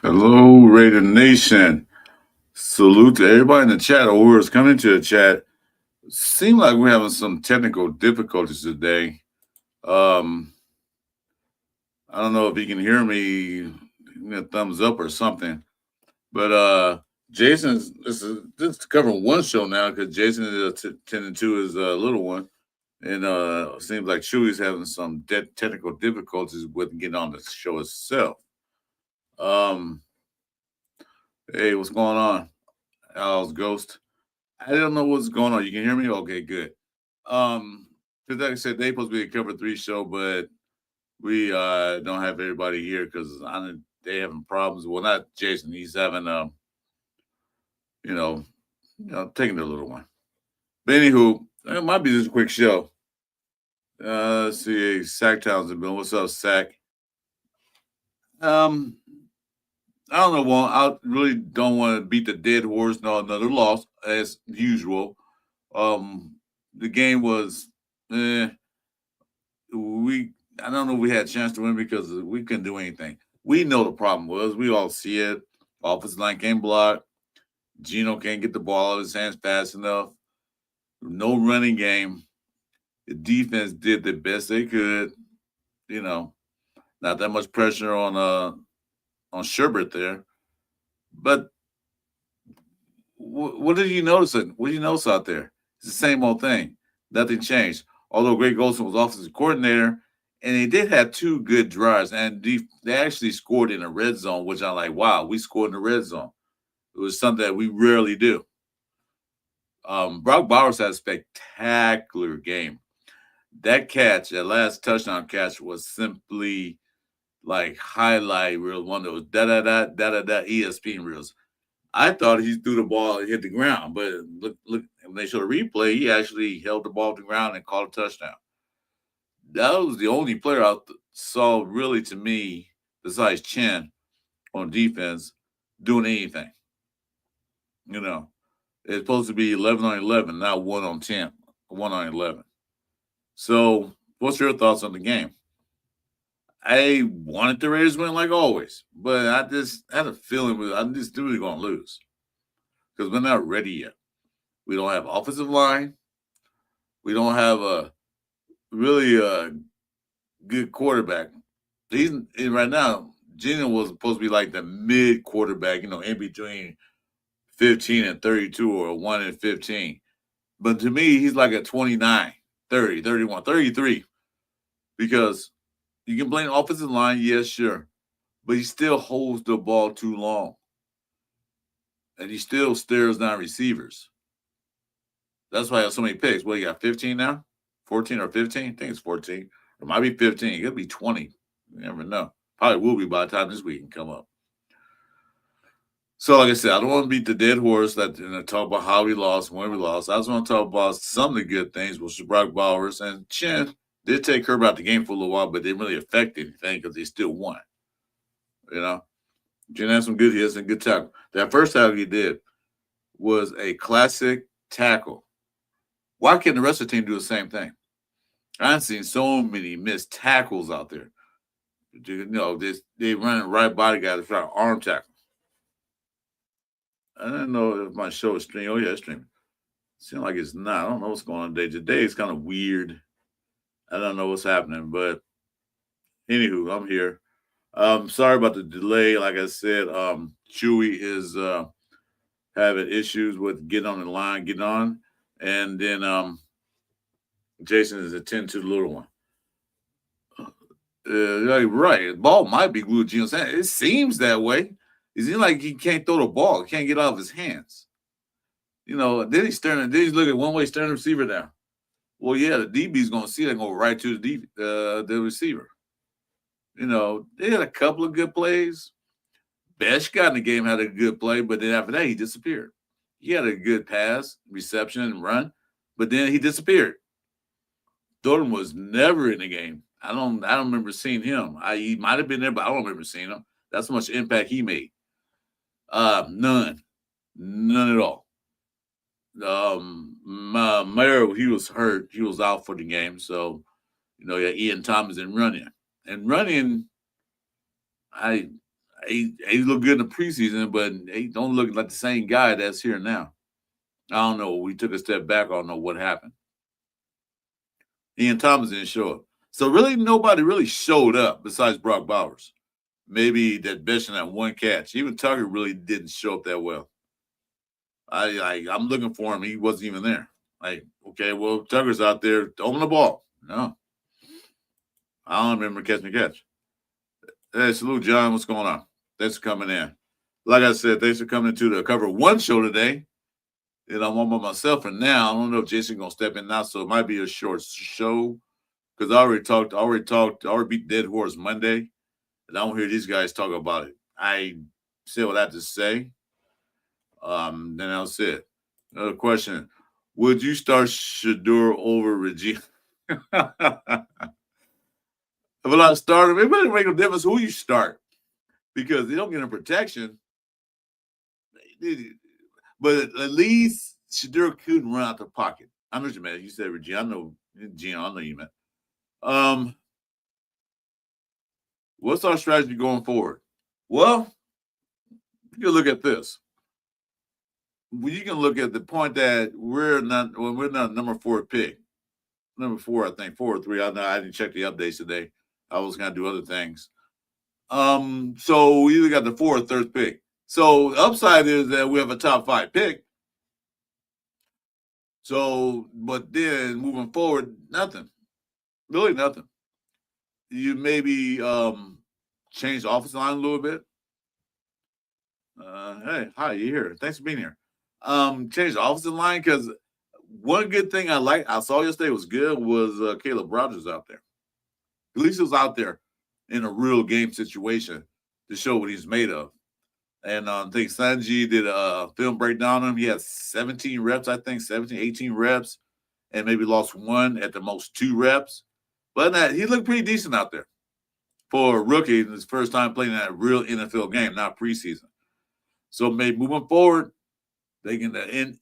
Hello, Raider Nation. Salute to everybody in the chat or whoever's coming to the chat. Seems like we're having some technical difficulties today. I don't know if you can hear me, give me a thumbs up or something. But Jason's this is covering one show now because Jason is attending to his little one, and it seems like Chuy's having some technical difficulties with getting on the show itself. Hey, what's going on? Al's Ghost. I don't know what's going on. You can hear me? Okay, good. Because like I said, they supposed to be a cover 3 show, but we don't have everybody here because they having problems. Well, not Jason. He's having taking the little one. But anywho, it might be just a quick show. Let's see, Sacktown's been. What's up, Sack? I don't know. Well, I really don't want to beat the dead horse. No, another loss as usual. The game was, I don't know if we had a chance to win because we couldn't do anything. We know the problem was. We all see it. Offensive line can't block. Geno can't get the ball out of his hands fast enough. No running game. The defense did the best they could. Not that much pressure on Sherbert there. But what did you notice? What did you notice out there? It's the same old thing. Nothing changed. Although Greg Olson was offensive coordinator, and they did have 2 good drives, and they actually scored in the red zone, which I'm like, wow, we scored in the red zone. It was something that we rarely do. Brock Bowers had a spectacular game. That last touchdown catch was simply like highlight reel, one of those da-da-da ESPN reels. I thought he threw the ball and hit the ground, but look, when they showed a replay, he actually held the ball to the ground and called a touchdown. That was the only player I saw really, to me, besides Chen on defense, doing anything. It's supposed to be 11 on 11, not 1 on 10, 1 on 11. So what's your thoughts on the game? I wanted the Raiders to win like always, but I just had a feeling I just knew we were going to lose because we're not ready yet. We don't have offensive line. We don't have a really good quarterback. Right now, Geno was supposed to be like the mid quarterback, in between 15 and 32 or 1 and 15. But to me, he's like a 29, 30, 31, 33 because you can blame offensive line, yes, sure, but he still holds the ball too long. And he still stares down receivers. That's why I have so many picks. What, you got 15 now? 14 or 15? I think it's 14. It might be 15. It could be 20. You never know. Probably will be by the time this week can come up. So, like I said, I don't want to beat the dead horse and talk about how we lost, when we lost. I just want to talk about some of the good things, which was Brock Bowers and Chen. Did take Herb out the game for a little while, but didn't really affect anything because they still won. Chen had some good hits and good tackle. That first tackle he did was a classic tackle. Why can't the rest of the team do the same thing? I've seen so many missed tackles out there. They run right by the guy to try to arm tackle. I don't know if my show is streaming. Oh, yeah, it's streaming. Seems like it's not. I don't know what's going on today. Today is kind of weird. I don't know what's happening, but anywho, I'm here. Sorry about the delay. Like I said, Chuy is having issues with getting on the line, getting on, and then Jason is attending to the little one. Right, the ball might be glued to Geno's hand. It seems that way. It seems like he can't throw the ball. He can't get out of his hands. Then he's looking at one-way stern receiver now. Well, yeah, the DB's going to see that and go right to the receiver. They had a couple of good plays. Besh got in the game, had a good play, but then after that, he disappeared. He had a good pass, reception, and run, but then he disappeared. Thornton was never in the game. I don't remember seeing him. He might have been there, but I don't remember seeing him. That's how much impact he made. None at all. Mayer, he was hurt. He was out for the game. So, Ian Thomas and running. And running, he looked good in the preseason, but he don't look like the same guy that's here now. I don't know. We took a step back. I don't know what happened. Ian Thomas didn't show up. So really nobody really showed up besides Brock Bowers. Maybe that Besh and that one catch. Even Tucker really didn't show up that well. I'm looking for him. He wasn't even there. Okay, well, Tucker's out there throwing the ball. No. I don't remember catching the catch. Hey, salute, John. What's going on? Thanks for coming in. Like I said, thanks for coming to the Cover One show today. And I'm on by myself for now. I don't know if Jason's going to step in now, so it might be a short show because I already beat Dead Horse Monday, and I don't hear these guys talk about it. I said what I have to say. Then that's it. Another question. Would you start Shador over Regina? Will I start him? It doesn't make no difference who you start because they don't get him protection. But at least Shador couldn't run out the pocket. I know what you meant. You said Regina. I know Gino. I know you meant. What's our strategy going forward? Well, you can look at this. You can look at the point that we're not number 4 pick. Number 4, I think 4 or 3. I know I didn't check the updates today. I was going to do other things. So we either got the 4th or 3rd pick. So the upside is that we have a top 5 pick. So, but then moving forward, nothing. Really nothing. You maybe change the offensive line a little bit. Hey, hi, you here. Thanks for being here. Change the offensive line because one good thing I saw yesterday was good was Caleb Rogers out there. At least he was out there in a real game situation to show what he's made of. And I think Sanji did a film breakdown on him. He had 17 reps, I think, 17, 18 reps, and maybe lost 1 at the most 2 reps. But he looked pretty decent out there for a rookie in his first time playing in a real NFL game, not preseason. So maybe moving forward, they can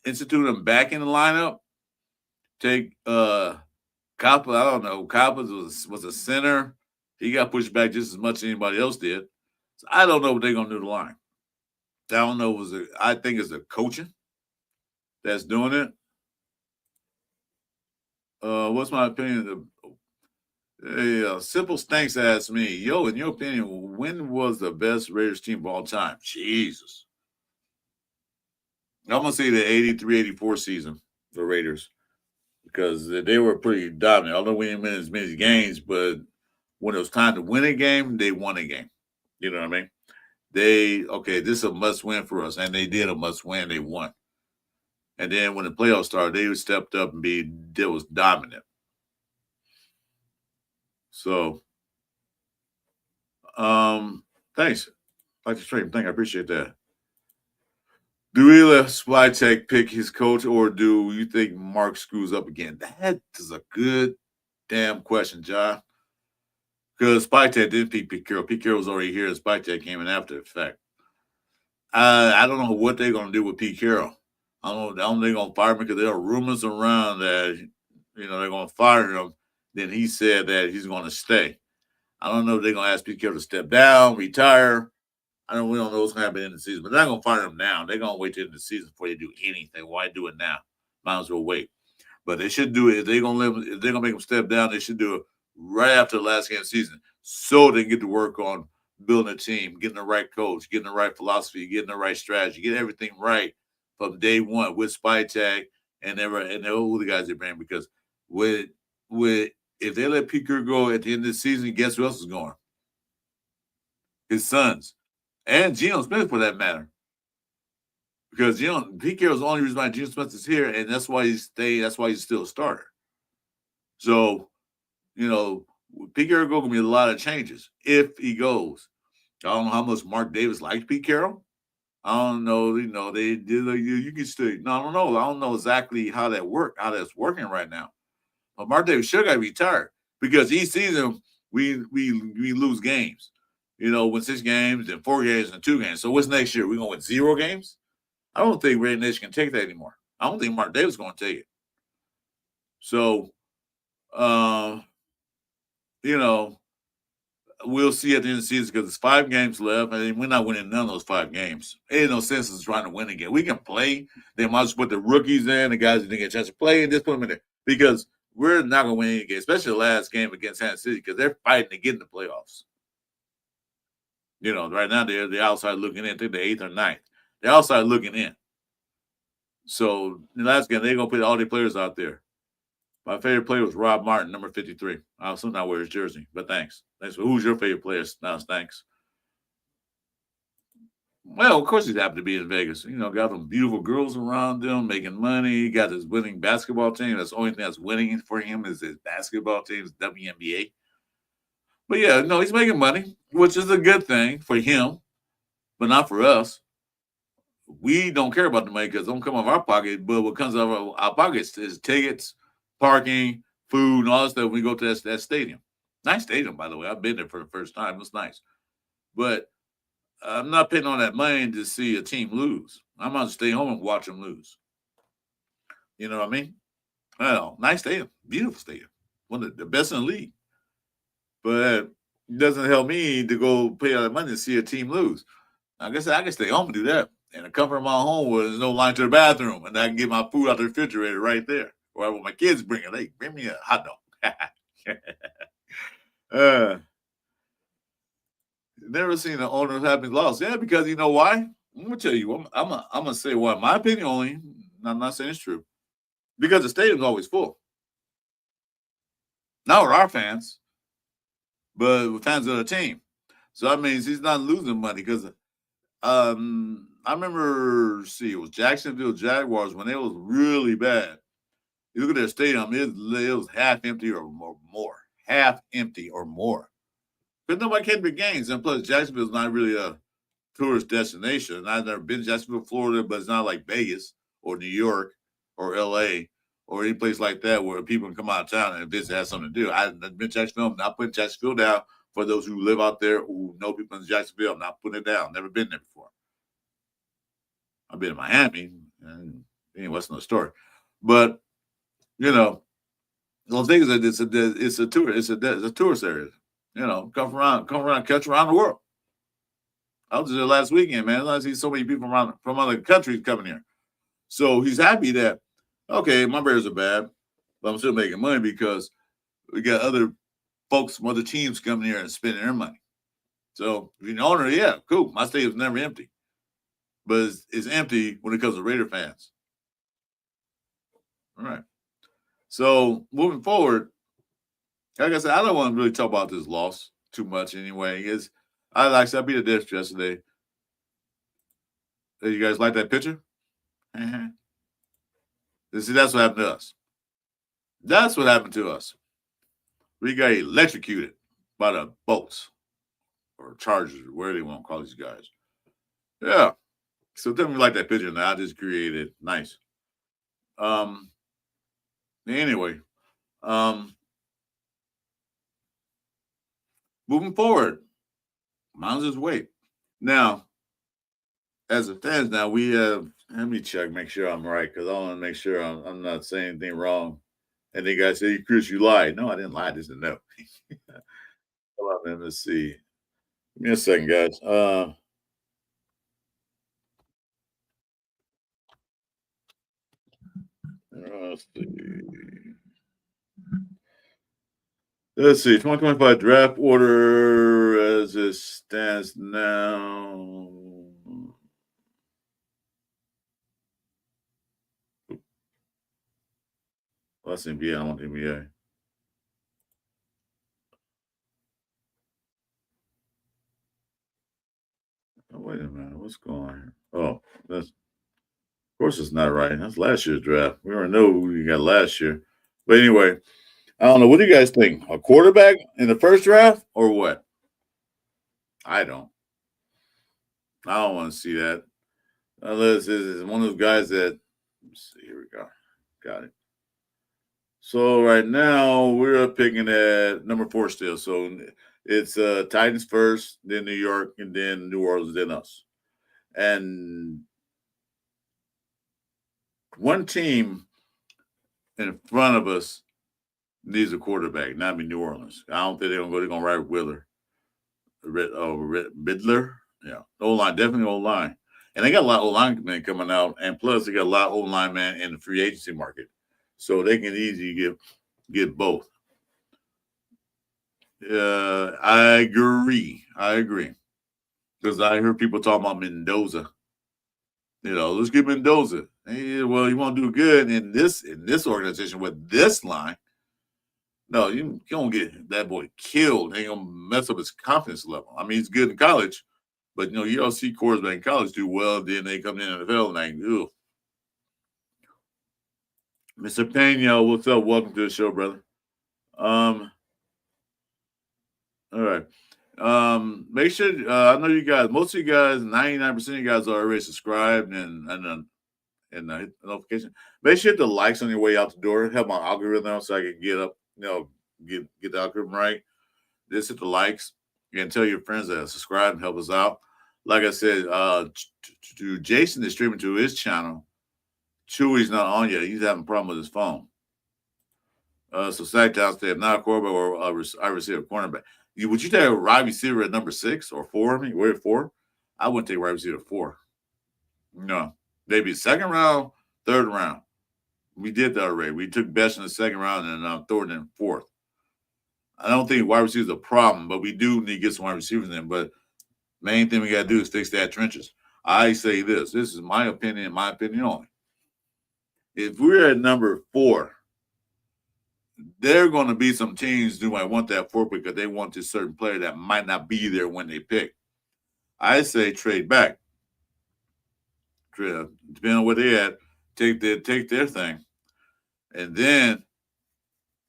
institute him back in the lineup. Take Kappa. I don't know. Kappa was a center. He got pushed back just as much as anybody else did. So I don't know what they're gonna do to the line. I don't know. I think it's the coaching that's doing it. What's my opinion? Simple Stanks asked me, "Yo, in your opinion, when was the best Raiders team of all time?" Jesus. I'm gonna say the 83-84 season for Raiders because they were pretty dominant. Although we didn't win as many games, but when it was time to win a game, they won a game. You know what I mean? This is a must win for us, and they did a must win. They won, and then when the playoffs started, they stepped up and was dominant. So, thanks. Like the stream, I appreciate that. Do we let Spytek pick his coach, or do you think Mark screws up again? That is a good damn question, John. Because Spytek didn't pick Pete Carroll. Pete Carroll was already here, and Spytek came in after the fact. I don't know what they're going to do with Pete Carroll. I don't know they're going to fire him because there are rumors around that, they're going to fire him. Then he said that he's going to stay. I don't know if they're going to ask Pete Carroll to step down, retire. We don't know what's going to happen in the season, but they're not going to fire him now. They're going to wait till the end of the season before they do anything. Why do it now? Might as well wait. But they should do it. If they're going to make him step down, they should do it right after the last game of the season so they can get to work on building a team, getting the right coach, getting the right philosophy, getting the right strategy, getting everything right from day one with Spytek and all the guys they bring. Because if they let Pete Carroll go at the end of the season, guess who else is going? His sons. And Geno Smith, for that matter. because Pete Carroll's the only reason why Geno Smith is here, and that's why he's staying. That's why he's still a starter. So you know, Pete Carroll going to be a lot of changes if he goes. I don't know how much Mark Davis likes Pete Carroll. I don't know. They did. You can still. No, I don't know. I don't know exactly how that's working right now. But Mark Davis should got retired because each season we lose games. Win 6 games, then 4 games, and 2 games. So what's next year? We're gonna win 0 games? I don't think Red Nation can take that anymore. I don't think Mark Davis is gonna take it. So uh, you know, we'll see at the end of the season because there's 5 games left, and we're not winning none of those 5 games. It ain't no sense in trying to win again. We can play. They might just put the rookies in, the guys that didn't get a chance to play, and just put them in there because we're not going to win any game, especially the last game against Kansas City because they're fighting to get in the playoffs. Right now they're outside looking in. I think they're 8th or 9th. They're outside looking in. So the last game, they're going to put all the players out there. My favorite player was Rob Martin, number 53. I also not wear his jersey, but thanks. Thanks. Who's your favorite player? Now, thanks. Well, of course he's happy to be in Vegas. Got some beautiful girls around him, making money. He got his winning basketball team. That's the only thing that's winning for him is his basketball team, his WNBA. But yeah, no, he's making money, which is a good thing for him, but not for us. We don't care about the money because it don't come out of our pocket. But what comes out of our pockets is tickets, parking, food, and all that stuff when we go to that stadium. Nice stadium, by the way. I've been there for the first time. It's nice. But I'm not paying on that money to see a team lose. I'm going to stay home and watch them lose. You know what I mean? Well, nice stadium. Beautiful stadium. One of the best in the league. But it doesn't help me to go pay all that money to see a team lose. I guess I can stay home and do that. And the comfort of my home where there's no line to the bathroom. And I can get my food out the refrigerator right there. Or when my kids bring it, they bring me a hot dog. Never seen an owner having lost. Yeah, because you know why? I'm gonna tell you. I'm gonna say what my opinion only. I'm not saying it's true. Because the stadium's always full. Not with our fans, but with fans of the team. So that means he's not losing money because I remember it was Jacksonville Jaguars when it was really bad. You look at their stadium, it was half empty or more. Half empty or more. Because nobody came to games. And plus Jacksonville's not really a tourist destination. I've never been to Jacksonville, Florida, but it's not like Vegas or New York or LA or any place like that where people can come out of town and visit has something to do. I've been to Jacksonville. I'm not putting Jacksonville down for those who live out there who know people in Jacksonville. I'm not putting it down. Never been there before. I've been in Miami, and anyway, that's another story. But those things that it's a tour, it's a tourist area. Come around, catch around the world. I was there last weekend, man. I see so many people from other countries coming here. So he's happy that okay, my Bears are bad, but I'm still making money because we got other folks from other teams coming here and spending their money. So if you're an owner, yeah, cool. My stadium's never empty, but it's empty when it comes to Raider fans. All right. So moving forward, like I said, I don't want to really talk about this loss too much anyway. Is I beat a dish yesterday. Did you guys like that picture? See, that's what happened to us. That's what happened to us. We got electrocuted by the bolts or chargers, or whatever they want to call these guys. Yeah. So tell me like that picture now. I just created. Nice. Anyway, moving forward, mine's just wait. Now, as a fans, now we have. Let me check, make sure I'm right, because I want to make sure I'm not saying anything wrong. And the guy say, "Chris, you lied." No, I didn't lie. I just didn't know. Hold on, man. Let's see. Give me a second, guys. Let's see. Let's see. 2025 draft order as it stands now. Well, that's NBA. I want NBA. Oh, wait a minute. What's going on here? Oh, that's Of course, it's not right. That's last year's draft. We already know who you got last year. But anyway, I don't know. What do you guys think? A quarterback in the first draft or what? I don't. I don't want to see that. Unless it's one of those guys that. Let's see. Here we go. Got it. So right now we're picking at number 4 still. So it's Titans first, then New York, and then New Orleans, then us. And one team in front of us needs a quarterback, not be New Orleans. I don't think they're gonna go. They're gonna ride Willer, Bidler. Yeah, O line, definitely O line, and they got a lot of O line men coming out, and plus they got a lot of O line men in the free agency market, so they can easily get both. I agree. Because I heard people talking about Mendoza. Let's get Mendoza. Hey, well, you want to do good in this organization with this line. No, you don't get that boy killed. Ain't gonna mess up his confidence level. I mean, he's good in college, but you don't see quarterbacks in college do well. Then they come in the NFL and like, ooh. Mr. Pena, what's up? Welcome to the show, brother. All right. Make sure I know you guys. Most of you guys, 99% of you guys are already subscribed and hit the notification. Make sure you hit the likes on your way out the door. Help my algorithm so I can get up. Get the algorithm right. Just hit the likes and tell your friends that subscribe and help us out. Like I said, to Jason is streaming to his channel. Chuy's not on yet. He's having a problem with his phone. So Sacktown said, not a quarterback or I receive a cornerback. Would you take a wide receiver at number 6 or 4? I mean, we're at 4. I wouldn't take wide receiver at 4. No, maybe second round, third round. We did that already. We took Best in the second round and third and fourth. I don't think wide receiver is a problem, but we do need to get some wide receivers in. But main thing we got to do is fix that trenches. I say this. This is my opinion only. If we're at number 4, there are going to be some teams who might want that 4 because they want this certain player that might not be there when they pick. I say trade back. Depending on where they at, take their thing. And then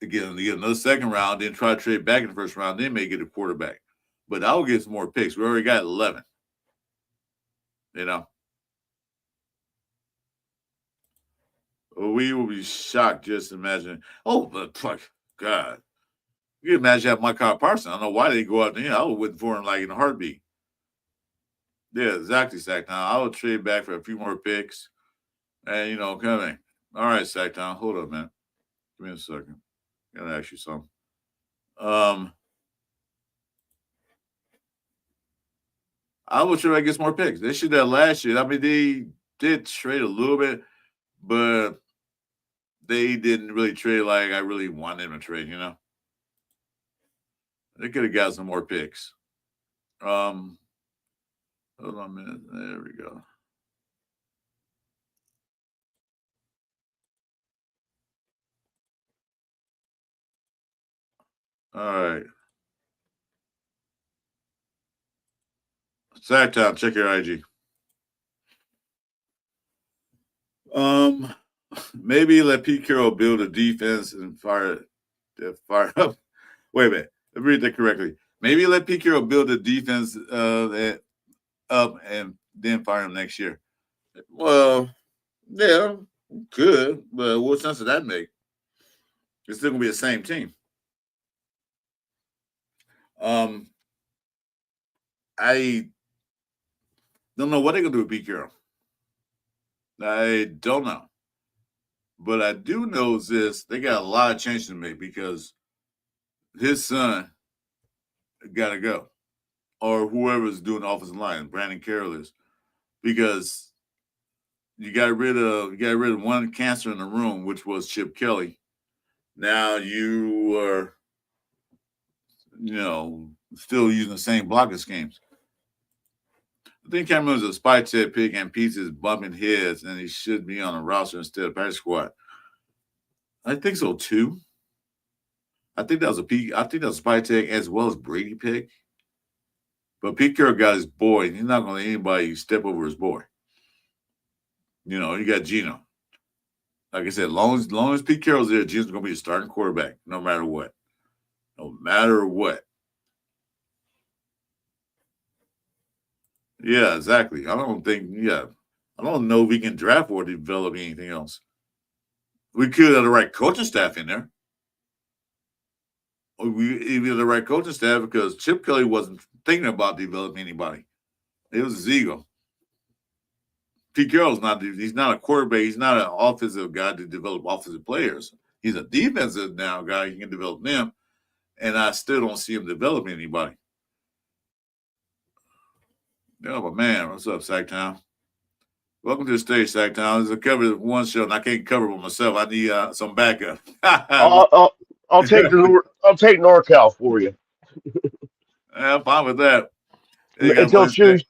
to get another second round, then try to trade back in the first round, then may get a quarterback. But I'll get some more picks. We already got 11. We will be shocked just imagine. Oh, but God. You can imagine having Micah Parsons. I don't know why they go out there. I would wait for him like in a heartbeat. Yeah, exactly, Sacktown. I would trade back for a few more picks. And, coming. All right, Sacktown. Hold up, man. Give me a second. Gotta ask you something. I would try to get some more picks. They should have last year. I mean, they did trade a little bit, but they didn't really trade like I really wanted them to trade, They could have got some more picks. Hold on a minute. There we go. All right. Sacktown, check your IG. Maybe let Pete Carroll build a defense and fire up. Wait a minute. Let me read that correctly. Maybe let Pete Carroll build a defense up and then fire him next year. Well, yeah, good, but what sense does that make? It's still gonna be the same team. I don't know what they're gonna do with Pete Carroll. I don't know. But I do know this: they got a lot of changes to make because his son got to go, or whoever's doing the offensive line, Brandon Carroll is, because you got rid of one cancer in the room, which was Chip Kelly. Now you are, still using the same blocking schemes. I think Cameron's a spy tip pick and pieces bumping heads, and he should be on a roster instead of practice squad. I think so too. I think that was a spy tech as well as Brady pick. But Pete Carroll got his boy, and he's not going to let anybody step over his boy. You got Gino. Like I said, long as Pete Carroll's there, Gino's going to be the starting quarterback, no matter what. No matter what. Yeah, exactly. I don't know if we can draft or develop anything else. We could have the right coaching staff in there. We even the right coaching staff because Chip Kelly wasn't thinking about developing anybody. It was his ego. Pete Carroll's he's not a quarterback. He's not an offensive guy to develop offensive players. He's a defensive now guy. He can develop them. And I still don't see him developing anybody. Yeah, but man, what's up, Sacktown? Welcome to the stage, Sacktown. This is a cover one show, and I can't cover it myself. I need some backup. I'll take NorCal for you. I'm fine with that. Hey, got Until Wednesday.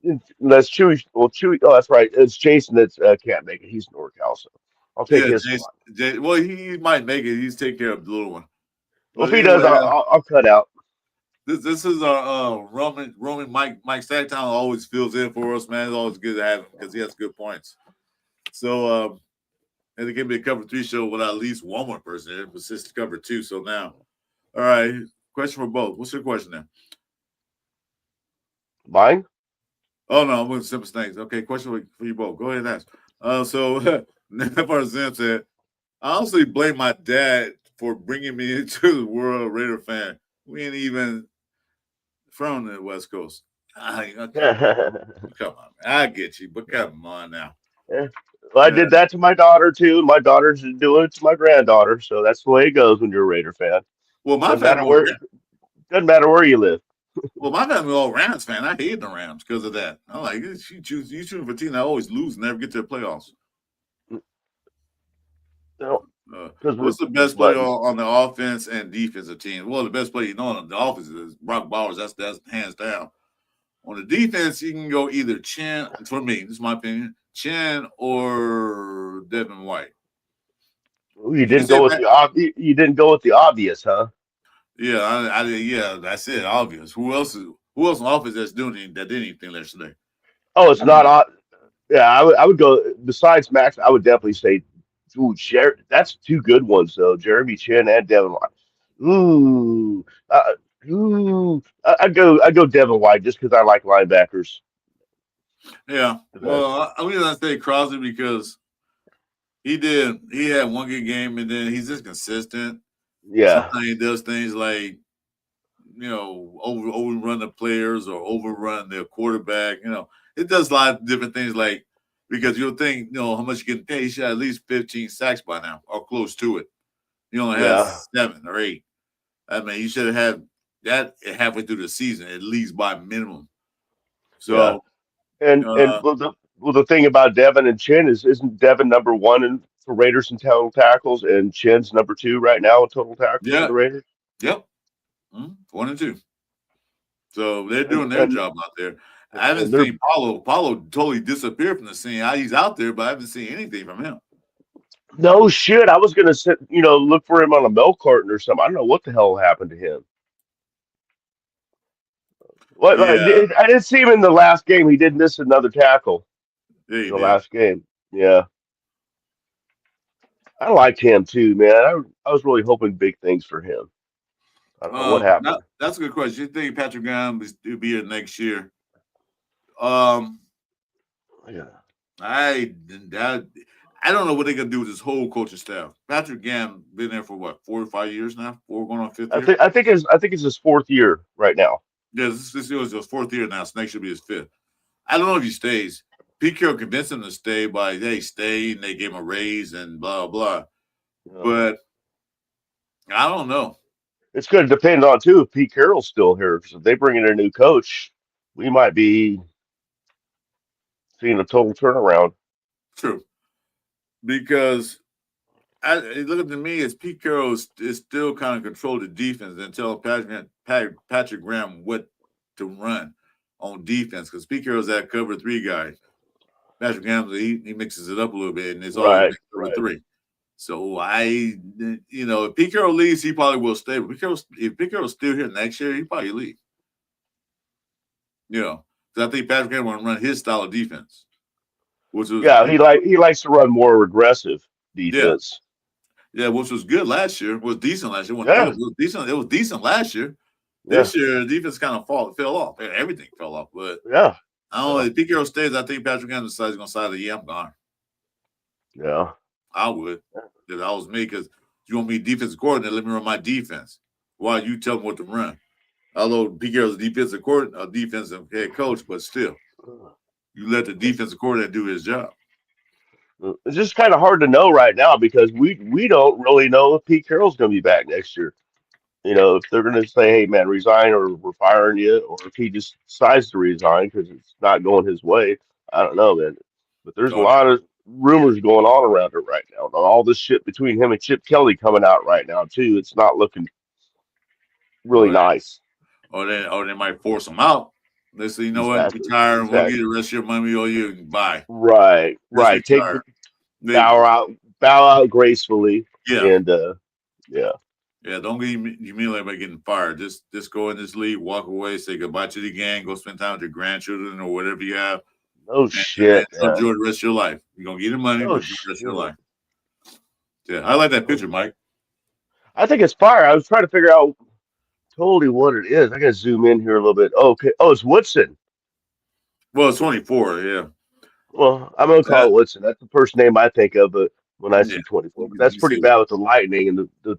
Chewy, unless Chewy, well, Chewy, oh, that's right. It's Jason that can't make it. He's NorCal, so I'll take Yeah, his spot. Well, he might make it. He's take care of the little one. Well, But if he does, anyway, I'll cut out. this is our Roman Mike Sacktown always fills in for us, man. It's always good to have him because he has good points. So and it can be a cover 3 show without at least one more person here, but it's cover 2. So now, all right, question for both. What's your question now? Mine? Oh no, I'm with simple things. Okay, question for you both. Go ahead and ask. So Nevar Zim said, I honestly blame my dad for bringing me into the world of Raider fan. We ain't even from the West Coast. Come on, man. I get you, but come on now. Yeah. Well, I Yeah. did that to my daughter too. My daughter's doing it to my granddaughter. So that's the way it goes when you're a Raider fan. Well, Doesn't matter where doesn't matter where you live. my family all Rams fan. I hate the Rams because of that. I'm like, you choose for a team that always lose, never get to the playoffs. No, because we're What's the push best player buttons. on the offense and defensive team? Well, the best player on the offense is Brock Bowers. That's hands down. On the defense, you can go either Chin, for me, this is my opinion, Chin or Devin White. Ooh, you You can didn't say go with that. you didn't go with the obvious, huh? Yeah, yeah, that's it. Obvious. Who else on offense that's that did anything yesterday? Oh, it's I mean, not. Yeah, I would go. Besides Max, I would definitely say, ooh, that's two good ones though. Jeremy Chin and Devin White. Uh, I'd go Devin White just because I like linebackers yeah. the Well, best. I'm gonna say Crosby because he had one good game and then he's just consistent. Yeah, Sometimes he does things like overrun the players or overrun their quarterback. It does a lot of different things like because you'll think, how much you can pay. He should have at least 15 sacks by now or close to it. He only yeah, has 7 or 8. I mean, he should have had that halfway through the season, at least by minimum. yeah. So, And uh, the thing about Devin and Chin is isn't Devin number one for Raiders in total tackles and Chin's number two right now in total tackles for yeah, the Raiders? yep, 1 and 2. So they're And doing their and job out there. I haven't and they're seen Paulo. Paulo totally disappeared from the scene. He's out there, but I haven't seen anything from him. no shit. I was gonna sit, look for him on a milk carton or something. I don't know what the hell happened to him. What I Yeah, didn't see him in the last game. He did miss another tackle yeah, in he the did. last game. Yeah, I liked him too, man. I was really hoping big things for him. I don't know what happened. That's a good question. You think Patrick Graham will be here next year? Um, Yeah, I I don't know what they're gonna do with this whole coaching staff. Patrick Graham been there for what 4 or 5 years now, 4 going on 5th year. I think it's his fourth year right now. Yeah, this was his 4th year now. So next should be his 5th. I don't know if he stays. Pete Carroll convinced him to stay by hey stay, and they gave him a raise and blah blah. Yeah. But I don't know. It's going to depend on too if Pete Carroll's still here. Because if they bring in a new coach, we might be seeing a total turnaround. True, because looking to me as Pete Carroll is still kind of control the defense and tell Patrick Graham what to run on defense because Pete Carroll's that cover 3 guy. Patrick Graham he mixes it up a little bit and it's always Right, been cover right. 3. So if Pete Carroll leaves, he probably will stay. But if Pete Carroll's still here next year, he probably leave. Because I think Patrick Graham want to run his style of defense. which was Yeah, he likes to run more aggressive yeah, defense. yeah, which was good last year. Was decent last year. Wasn't good. Yeah, It was decent. It was decent last year. yeah, This year, the defense kind of fell off. Everything fell off. But yeah, I don't know. yeah, If Pete Carroll stays, I think Patrick Anderson decides he's going to side the yeah, I'm gone. yeah. I would if that was me because you want me defensive coordinator, let me run my defense. Why you tell me what to run? Although Pete Carroll's a defensive coordinator, a defensive head coach, but still, you let the defensive coordinator do his job. It's just kind of hard to know right now because we don't really know if Pete Carroll's going to be back next year. If they're going to say, "Hey, man, resign," or "We're firing you," or if he just decides to resign because it's not going his way, I don't know, man. But there's a Oh, lot of rumors going on around it right now. All this shit between him and Chip Kelly coming out right now too. It's not looking really or, nice. or they might force him out. They say, you know what, Exactly. retire and we'll get Exactly. the rest of your money we owe you. Bye. Right. Just Right. Take retire. They, bow out gracefully, yeah, and yeah. yeah. Don't get humiliated by getting fired. Just go in this league, walk away, say goodbye to the gang, go spend time with your grandchildren or whatever you have, No and shit, man. enjoy the rest of your life. You're gonna get the money, but No enjoy the rest of your shit. life. Yeah, I like that No. picture, Mike. I think it's fire. I was trying to figure out totally what it is. I gotta zoom in here a little bit. Oh, okay. Oh, it's Woodson. Well, it's 24. Yeah, Well, I'm gonna call that, it Woodson. That's the first name I think of, but when I yeah. see 24, but that's You pretty say bad with the lightning and the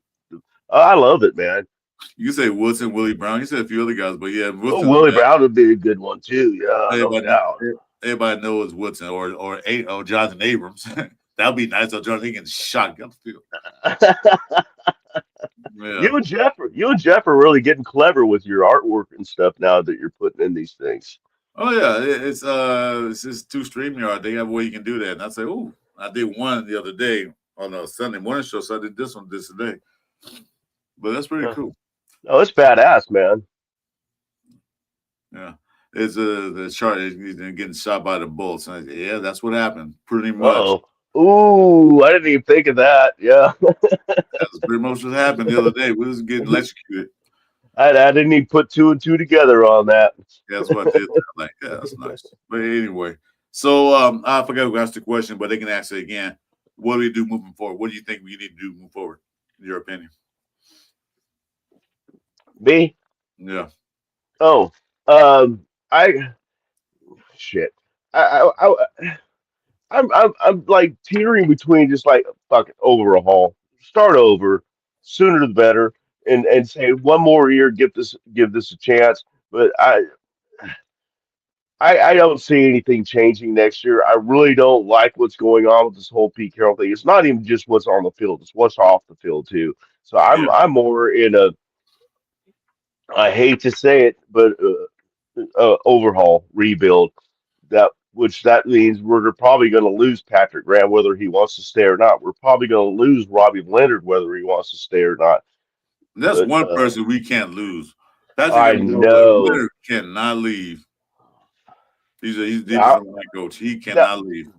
oh, I love it, man. you say Woodson, Willie Brown. You said a few other guys, but yeah, Oh, Woodson. Willie Brown would be a good one too. Yeah, no Everybody, doubt. everybody knows Woodson or Jonathan Abrams. That'd be nice. So Jonathan getting shotgun field. Yeah. You and Jeff are really getting clever with your artwork and stuff now that you're putting in these things. Oh yeah, it's just two StreamYard. They have a way you can do that. And I say, oh, I did one the other day on a Sunday morning show, so I did this one this today. But that's pretty Yeah. cool. No, it's badass, man. Yeah. It's the chart is getting shot by the bullets. And yeah, that's what happened. Pretty much. Uh-oh. Ooh, I didn't even think of that. Yeah. That's pretty much what happened the other day. We was getting electrocuted. I didn't even put two and two together on that. Yeah, that's what I did. I'm like, yeah, that's nice. But anyway, so I forgot who asked the question, but they can ask it again. What do we do moving forward? What do you think we need to do move forward? In your opinion? Me? Yeah. Oh, I shit. I'm like teetering between just like fuck it, overhaul, start over, sooner the better, and say one more year, give this a chance. But I don't see anything changing next year. I really don't like what's going on with this whole Pete Carroll thing. It's not even just what's on the field; it's what's off the field too. So Yeah. I'm more in a, I hate to say it, but overhaul, rebuild. That means we're probably going to lose Patrick Graham whether he wants to stay or not. We're probably going to lose Robbie Leonard whether he wants to stay or not. That's But one person we can't lose. Patrick I know. Leonard cannot leave. He's Yeah, defensive line coach. He that, cannot leave.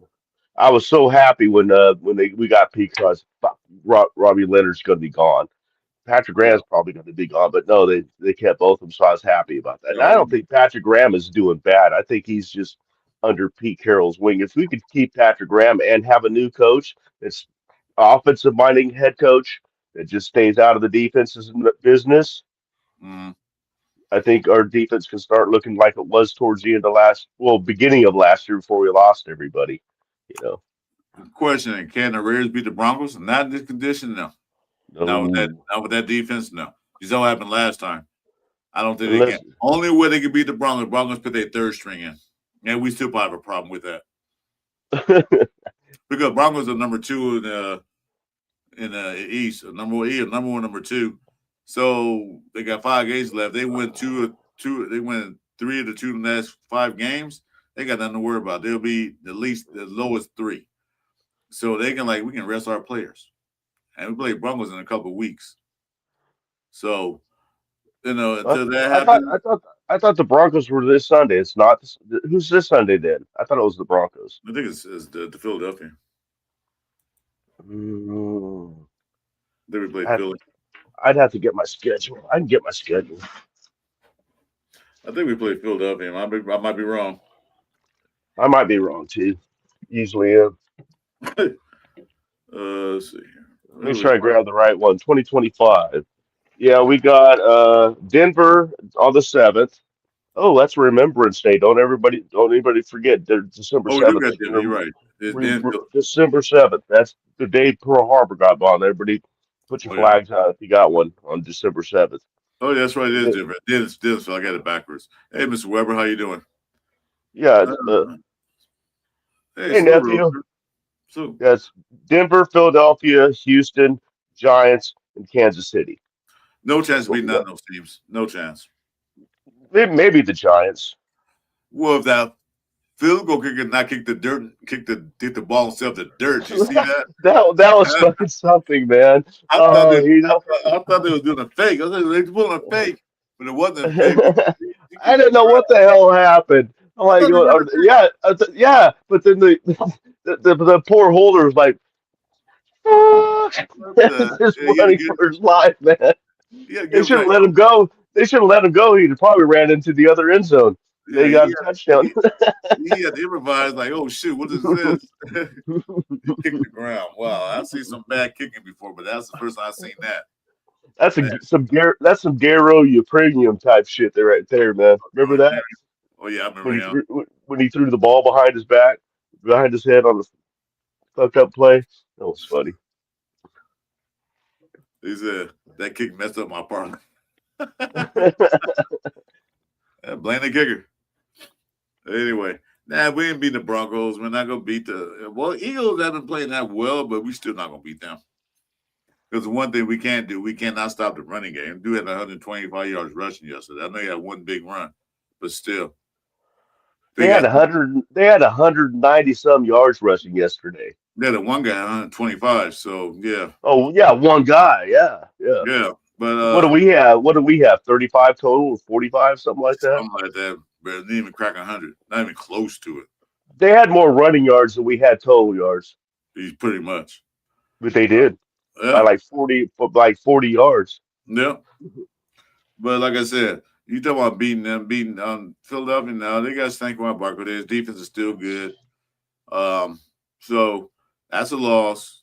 I was so happy when we got Pete Cross. Robbie Leonard's going to be gone. Patrick Yeah. Graham's probably going to be gone, but no, they kept both of them, so I was happy about that. And I So, don't think Patrick Graham is doing bad. I think he's just under Pete Carroll's wing. If we could keep Patrick Graham and have a new coach that's offensive minded head coach that just stays out of the defense's business, mm, I think our defense can start looking like it was towards the end of beginning of last year before we lost everybody. You know, question: can the Raiders beat the Broncos? Not in this condition, no. no, Not with that defense, no. You saw what happened last time. I don't think they can. unless Only way they can beat the Broncos, Broncos put their third string in. And we still probably have a problem with that. Because Broncos are number two in the East, number one, number two. So they got 5 games left. They win they win 3 of the 2 last 5 games. They got nothing to worry about. They'll be the lowest 3. So we can rest our players. And we play Broncos in a couple of weeks. So, I, until that I thought happens, I thought I thought the Broncos were this Sunday. It's not. Who's this Sunday then? I thought it was the Broncos. I think it's the Philadelphia. Mm, Then we played I'd, Philly. I'd have to get my schedule. I can get my schedule. I think we played Philadelphia. I might be wrong. I might be wrong too. Easily in. Let's see here. Let me try to grab the right one. 2025. Yeah, we Okay. got Denver on the 7th. Oh, that's Remembrance Day. Don't anybody forget. December Oh, we do 7th. got Like, Denver. You're right. December 7th. That's the day Pearl Harbor got bombed. Everybody put your Oh yeah. flags out if you got one on December 7th. Oh, yeah, that's right. It is Denver. Dennis. So I got it backwards. Hey, Mr. Weber, how you doing? Yeah. Uh, hey, Hey, salute, nephew. Roaster. So That's Denver, Philadelphia, Houston, Giants, and Kansas City. no chance That's of what beating we none got. of those teams. No chance. Maybe the Giants. Well, if that field goal kicker not kick the dirt, kick the ball instead of the dirt. You see that? That was fucking something, man. I thought Oh, they, you I know. thought, I thought they was doing a fake. I thought they were pulling a fake, but it wasn't a fake. He I kicked the didn't know crap. what the hell happened. I'm I like, thought they were doing yeah, yeah, but then the poor holder was like, what the. just Yeah, he had to running get. for his life, man. He had to They give him should have that. let him go. They should have let him go. He'd probably ran into the other end zone. Yeah, They he got a had. touchdown. He had to improvise like, oh shoot, what is this? He kicked the ground. Wow, I've seen some bad kicking before, but that's the first time I've seen that. Man, That's some Garo Premium type shit there right there, man. Remember oh, that oh yeah, I remember him. when he threw the ball behind his back, behind his head on the fucked up play? That was funny. He said that kick messed up my parlay. Blame the kicker. Anyway, we ain't beat the Broncos. We're not gonna beat the Eagles haven't played that well, but we still not gonna beat them. Because the one thing we can't do, we cannot stop the running game. Dude had 125 yards rushing yesterday. I know he had one big run, but still, They they had got 100. They had 190 some yards rushing yesterday. they had one guy 125. So yeah, Oh yeah, one guy. Yeah, yeah. yeah. But What do we have? What do we have? 35 total, or 45, something like that. something like that, but it didn't even crack 100. Not even close to it. They had more running yards than we had total yards, He's pretty much. but they Uh, did by yeah, like 40 yards. yeah. But like I said, you talk about beating Philadelphia now. They got to think about Barco. His defense is still good. Um, so that's a loss.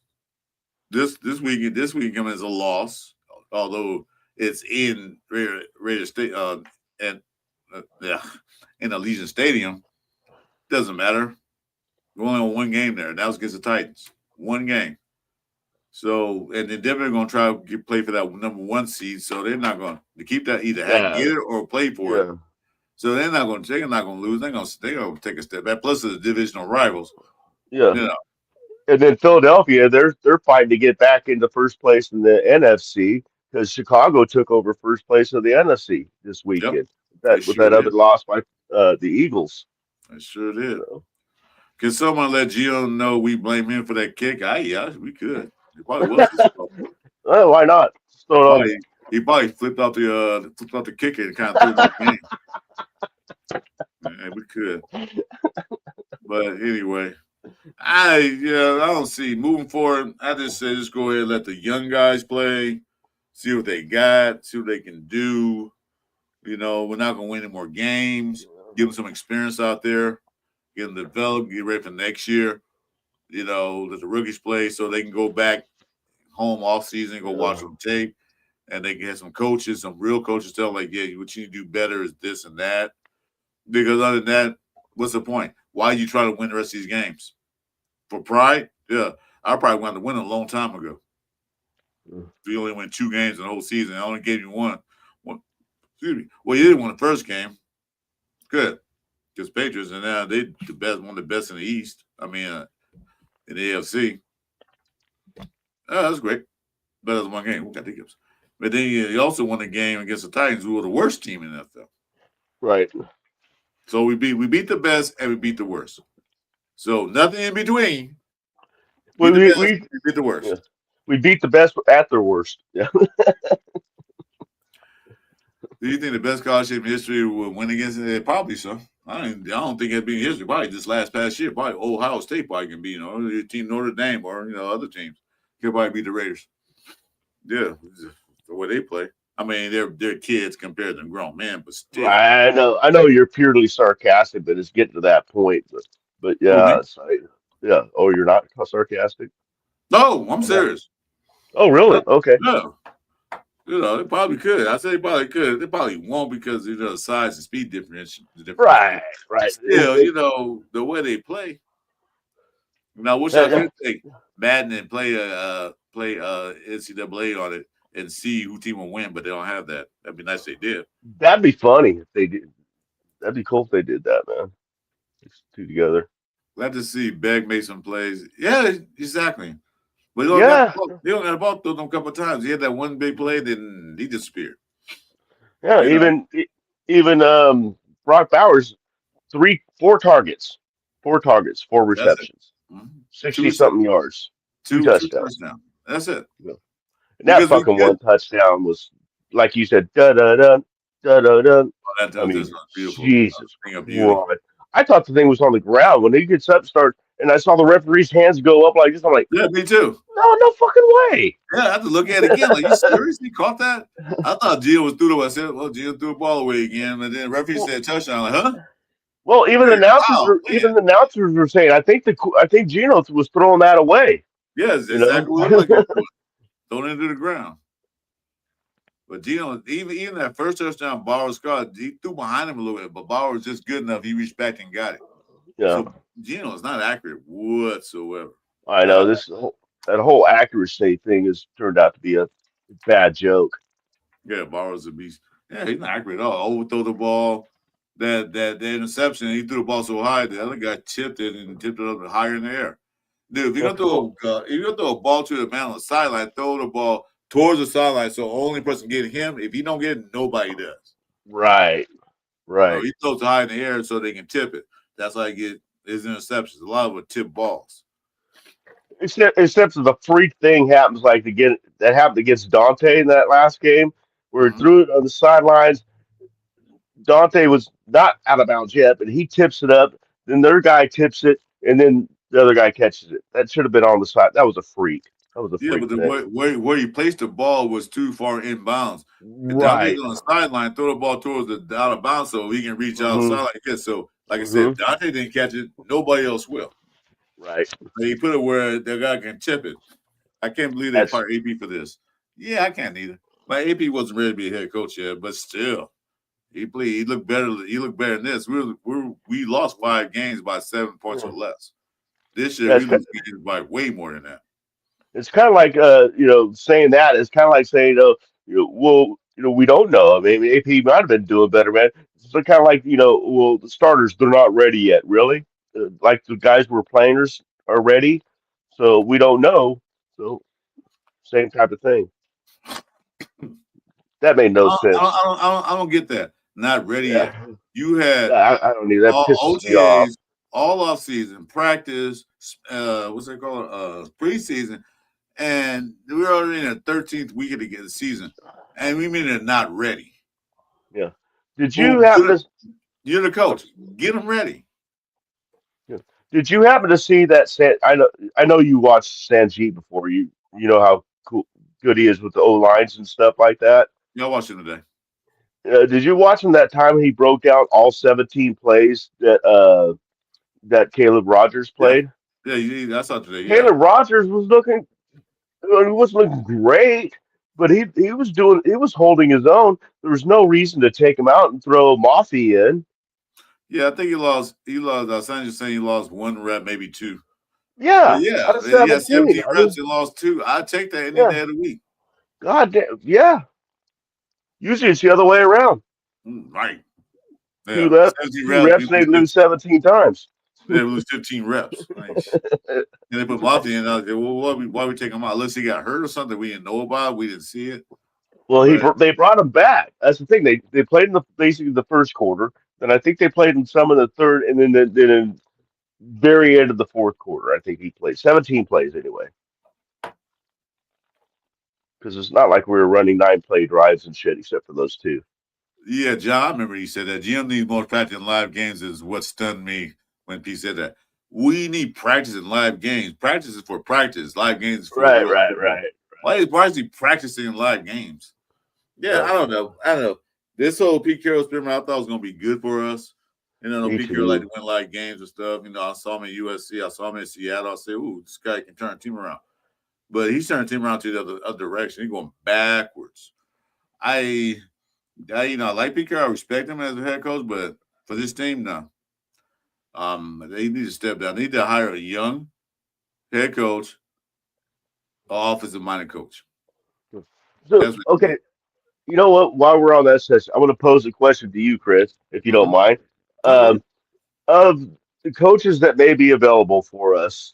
This weekend is a loss, although it's in Raider State and yeah, in Allegiant Stadium. Doesn't matter. We're only on one game there. That was against the Titans. One game. So, and then Denver going to try to play for that number one seed. So they're not going to keep that either Yeah, get it or play for it. yeah, So they're not going to lose. They're going to take a step back. Plus, the divisional rivals. yeah. You know, And then Philadelphia, they're fighting to get back into first place in the NFC because Chicago took over first place of the NFC this yep, weekend. they With sure that other did. loss by the Eagles. They sure did. You Can someone let Gio know we blame him for that kick? Yeah, we could. It probably was his fault. Well, why not? Just throw it on. He probably flipped out the kicker and kind of threw him off the game. Yeah, we could. But anyway, I don't see moving forward. I just say just go ahead and let the young guys play, see what they got, see what they can do. We're not gonna win any more games. Give them some experience out there, get them developed, get ready for next year. Let the rookies play so they can go back home off season, go watch Yeah. some tape, and they can have some coaches, some real coaches tell them, like, yeah, what you need to do better is this and that. Because other than that, what's the point? Why you try to win the rest of these games? For pride? Yeah. I probably wanted to win a long time ago. You only win 2 games in the whole season. I only gave you one. Excuse me. Well, you didn't win the first game. Good. Because Patriots, and now they the best, one of the best in the East. I mean, in the AFC. Oh, that's great. Better than one game. We got the Gibbs. But then you also won a game against the Titans, who were the worst team in the NFL. Right. So we beat the best and we beat the worst. So nothing in between. Beat the best, we beat the Yeah. worst. We beat the best at their worst. Yeah. Do you think the best college team in history will win against it? Probably so. I don't think it'd be in history. Probably this past year. Probably Ohio State probably can be, your team Notre Dame or other teams. Could probably beat the Raiders. Yeah, the way they play. I mean, they're kids compared to grown men, but still. I know you're purely sarcastic, but it's getting to that point. But Who, yeah, me? it's like, Yeah. Oh, you're not sarcastic? No, I'm Okay. serious. Oh, Yeah, really? Okay. yeah. They probably could. I say they probably could. They probably won't because the size and speed difference. But Right. Right. still, the way they play. I wish I That, could take Madden and play NCAA on it and see who team will win, but they don't have that. That'd be nice if they did. that'd be funny if they did. That'd be cool if they did that, man. These two together. Glad to see Beg make some plays. Yeah, exactly. But Yeah. he only got the ball thrown a couple of times. He had that one big play, then he disappeared. Yeah. You know, Even Brock Bowers, four targets, four that's it. receptions, Mhm. Two 60 something receptions, yards, two two touchdowns. touchdowns. That's it. Yeah. And that Because we fucking could. one touchdown was, like you said, da da da da da da. Oh, I that's mean, beautiful. Jesus Thing of beauty. Christ. I thought the thing was on the ground when he gets up, start, and I saw the referee's hands go up like this. I'm like, Yeah, me too. no, no fucking way. Yeah, I have to look at it again. Like, you seriously caught that? I thought Gio was through the. I said, well, Gio threw the ball away again, and then referee Well, said touchdown. Like, huh? well, Oh man. even the announcers were saying, I think Gino was throwing that away. Yes, You exactly know, what it looked like he was doing. Throwing it into the ground. But Gino, even that first touchdown, Bauer scored, he threw behind him a little bit, but Bauer was just good enough. He reached back and got it. yeah, So Gino is not accurate whatsoever. I Uh, know that whole accuracy thing has turned out to be a bad joke. yeah, Bauer's a beast. Yeah, he's not accurate at all. Overthrow the ball. That interception, he threw the ball so high, the other guy tipped it and tipped it up higher in the air. Dude, Yeah. if you're gonna throw a ball to the man on the sideline, throw the ball towards the sideline so only person getting him. If he don't get it, nobody does. Right, No, right. he throws it high in the air so they can tip it. That's how he get his interceptions. A lot of it tip balls. Except for the freak thing happens like that happened against Dante in that last game where he Mm-hmm. threw it on the sidelines. Dante was not out of bounds yet, but he tips it up. Then their guy tips it, and then the other guy catches it. That should have been on the side. That was a freak. That was a Yeah, freak but the thing. where he placed the ball was too far inbounds. If Dante's Right. on the sideline, throw the ball towards the out of bounds so he can reach Hmm. outside like this. So, like I said, Hmm. if Dante didn't catch it, nobody else will. Right. So he put it where the guy can tip it. I can't believe they That's fired AP for this. Yeah, I can't either. But AP wasn't ready to be a head coach yet, but still, he played. He looked better. He looked better than this. We lost 5 games by 7 points or less. This year we that's lose games by way more than that. it's kind of like saying that it's kind of like saying well we don't know. I mean AP might have been doing better, man. It's kind of like well the starters they're not ready yet, really. Like the guys who are players are ready, so we don't know. So same type of thing. That made no sense. I don't get that. Not ready yet. Yeah, You had I don't need that. all Pisses me off. OTAs, all off season practice. What's that called? Preseason, and we're already in the 13th week of the season, and we mean they're not ready. Yeah. Did you Well, happen to? you're the coach. Get them ready. Yeah. Did you happen to see that? I know you watched Sanjeev before. You know how good he is with the O lines and stuff like that. Y'all watching today? Did you watch him that time he broke down all 17 plays that Caleb Rogers Yeah, played? yeah. I saw today. Yeah, Caleb Rogers was looking. He wasn't looking great, but he was holding his own. There was no reason to take him out and throw Moffy in. yeah. I think he lost. He lost. Sanjay saying he lost 1 rep, maybe 2. But Yeah, yeah, out of he had 17. 17 I reps mean, and lost 2. I take that any yeah, day of the week. God damn, yeah. Usually it's the other way around. Right. Two Yeah. left, 17 two reps. reps, and they lose 17 times. They lose 15 reps. Like, and they put Mafia in. I was like, well, why we take him out? Unless he got hurt or something we didn't know about. We didn't see it. Well, But they brought him back. That's the thing. They played in the basically the first quarter. Then I think they played in some of the third, and then in very end of the fourth quarter, I think he played 17 plays anyway. Because it's not like we were running 9 play drives and shit, except for those two. yeah, John, I remember he said that. GM needs more practice in live games is what stunned me when P said that. We need practice in live games. Practice is for practice. Live games is for Right, real right, football. right. Why is he practicing in live games? Yeah, Yeah. I don't know. This whole Pete Carroll experiment I thought was going to be good for us. And I know Me Pete Carroll like too. to win a lot of games and stuff. I saw him in USC. I saw him in Seattle. I said, "Ooh, this guy can turn a team around." But he's turning the team around to the other direction. He's going backwards. I, I like Pete Carroll. I respect him as a head coach, but for this team, no. They need to step down. They need to hire a young head coach, offensive minded coach. So, That's what they okay, need. you know what? While we're on that session, I want to pose a question to you, Chris, if you don't Mm-hmm. mind. No, go ahead. Um, of the coaches that may be available for us,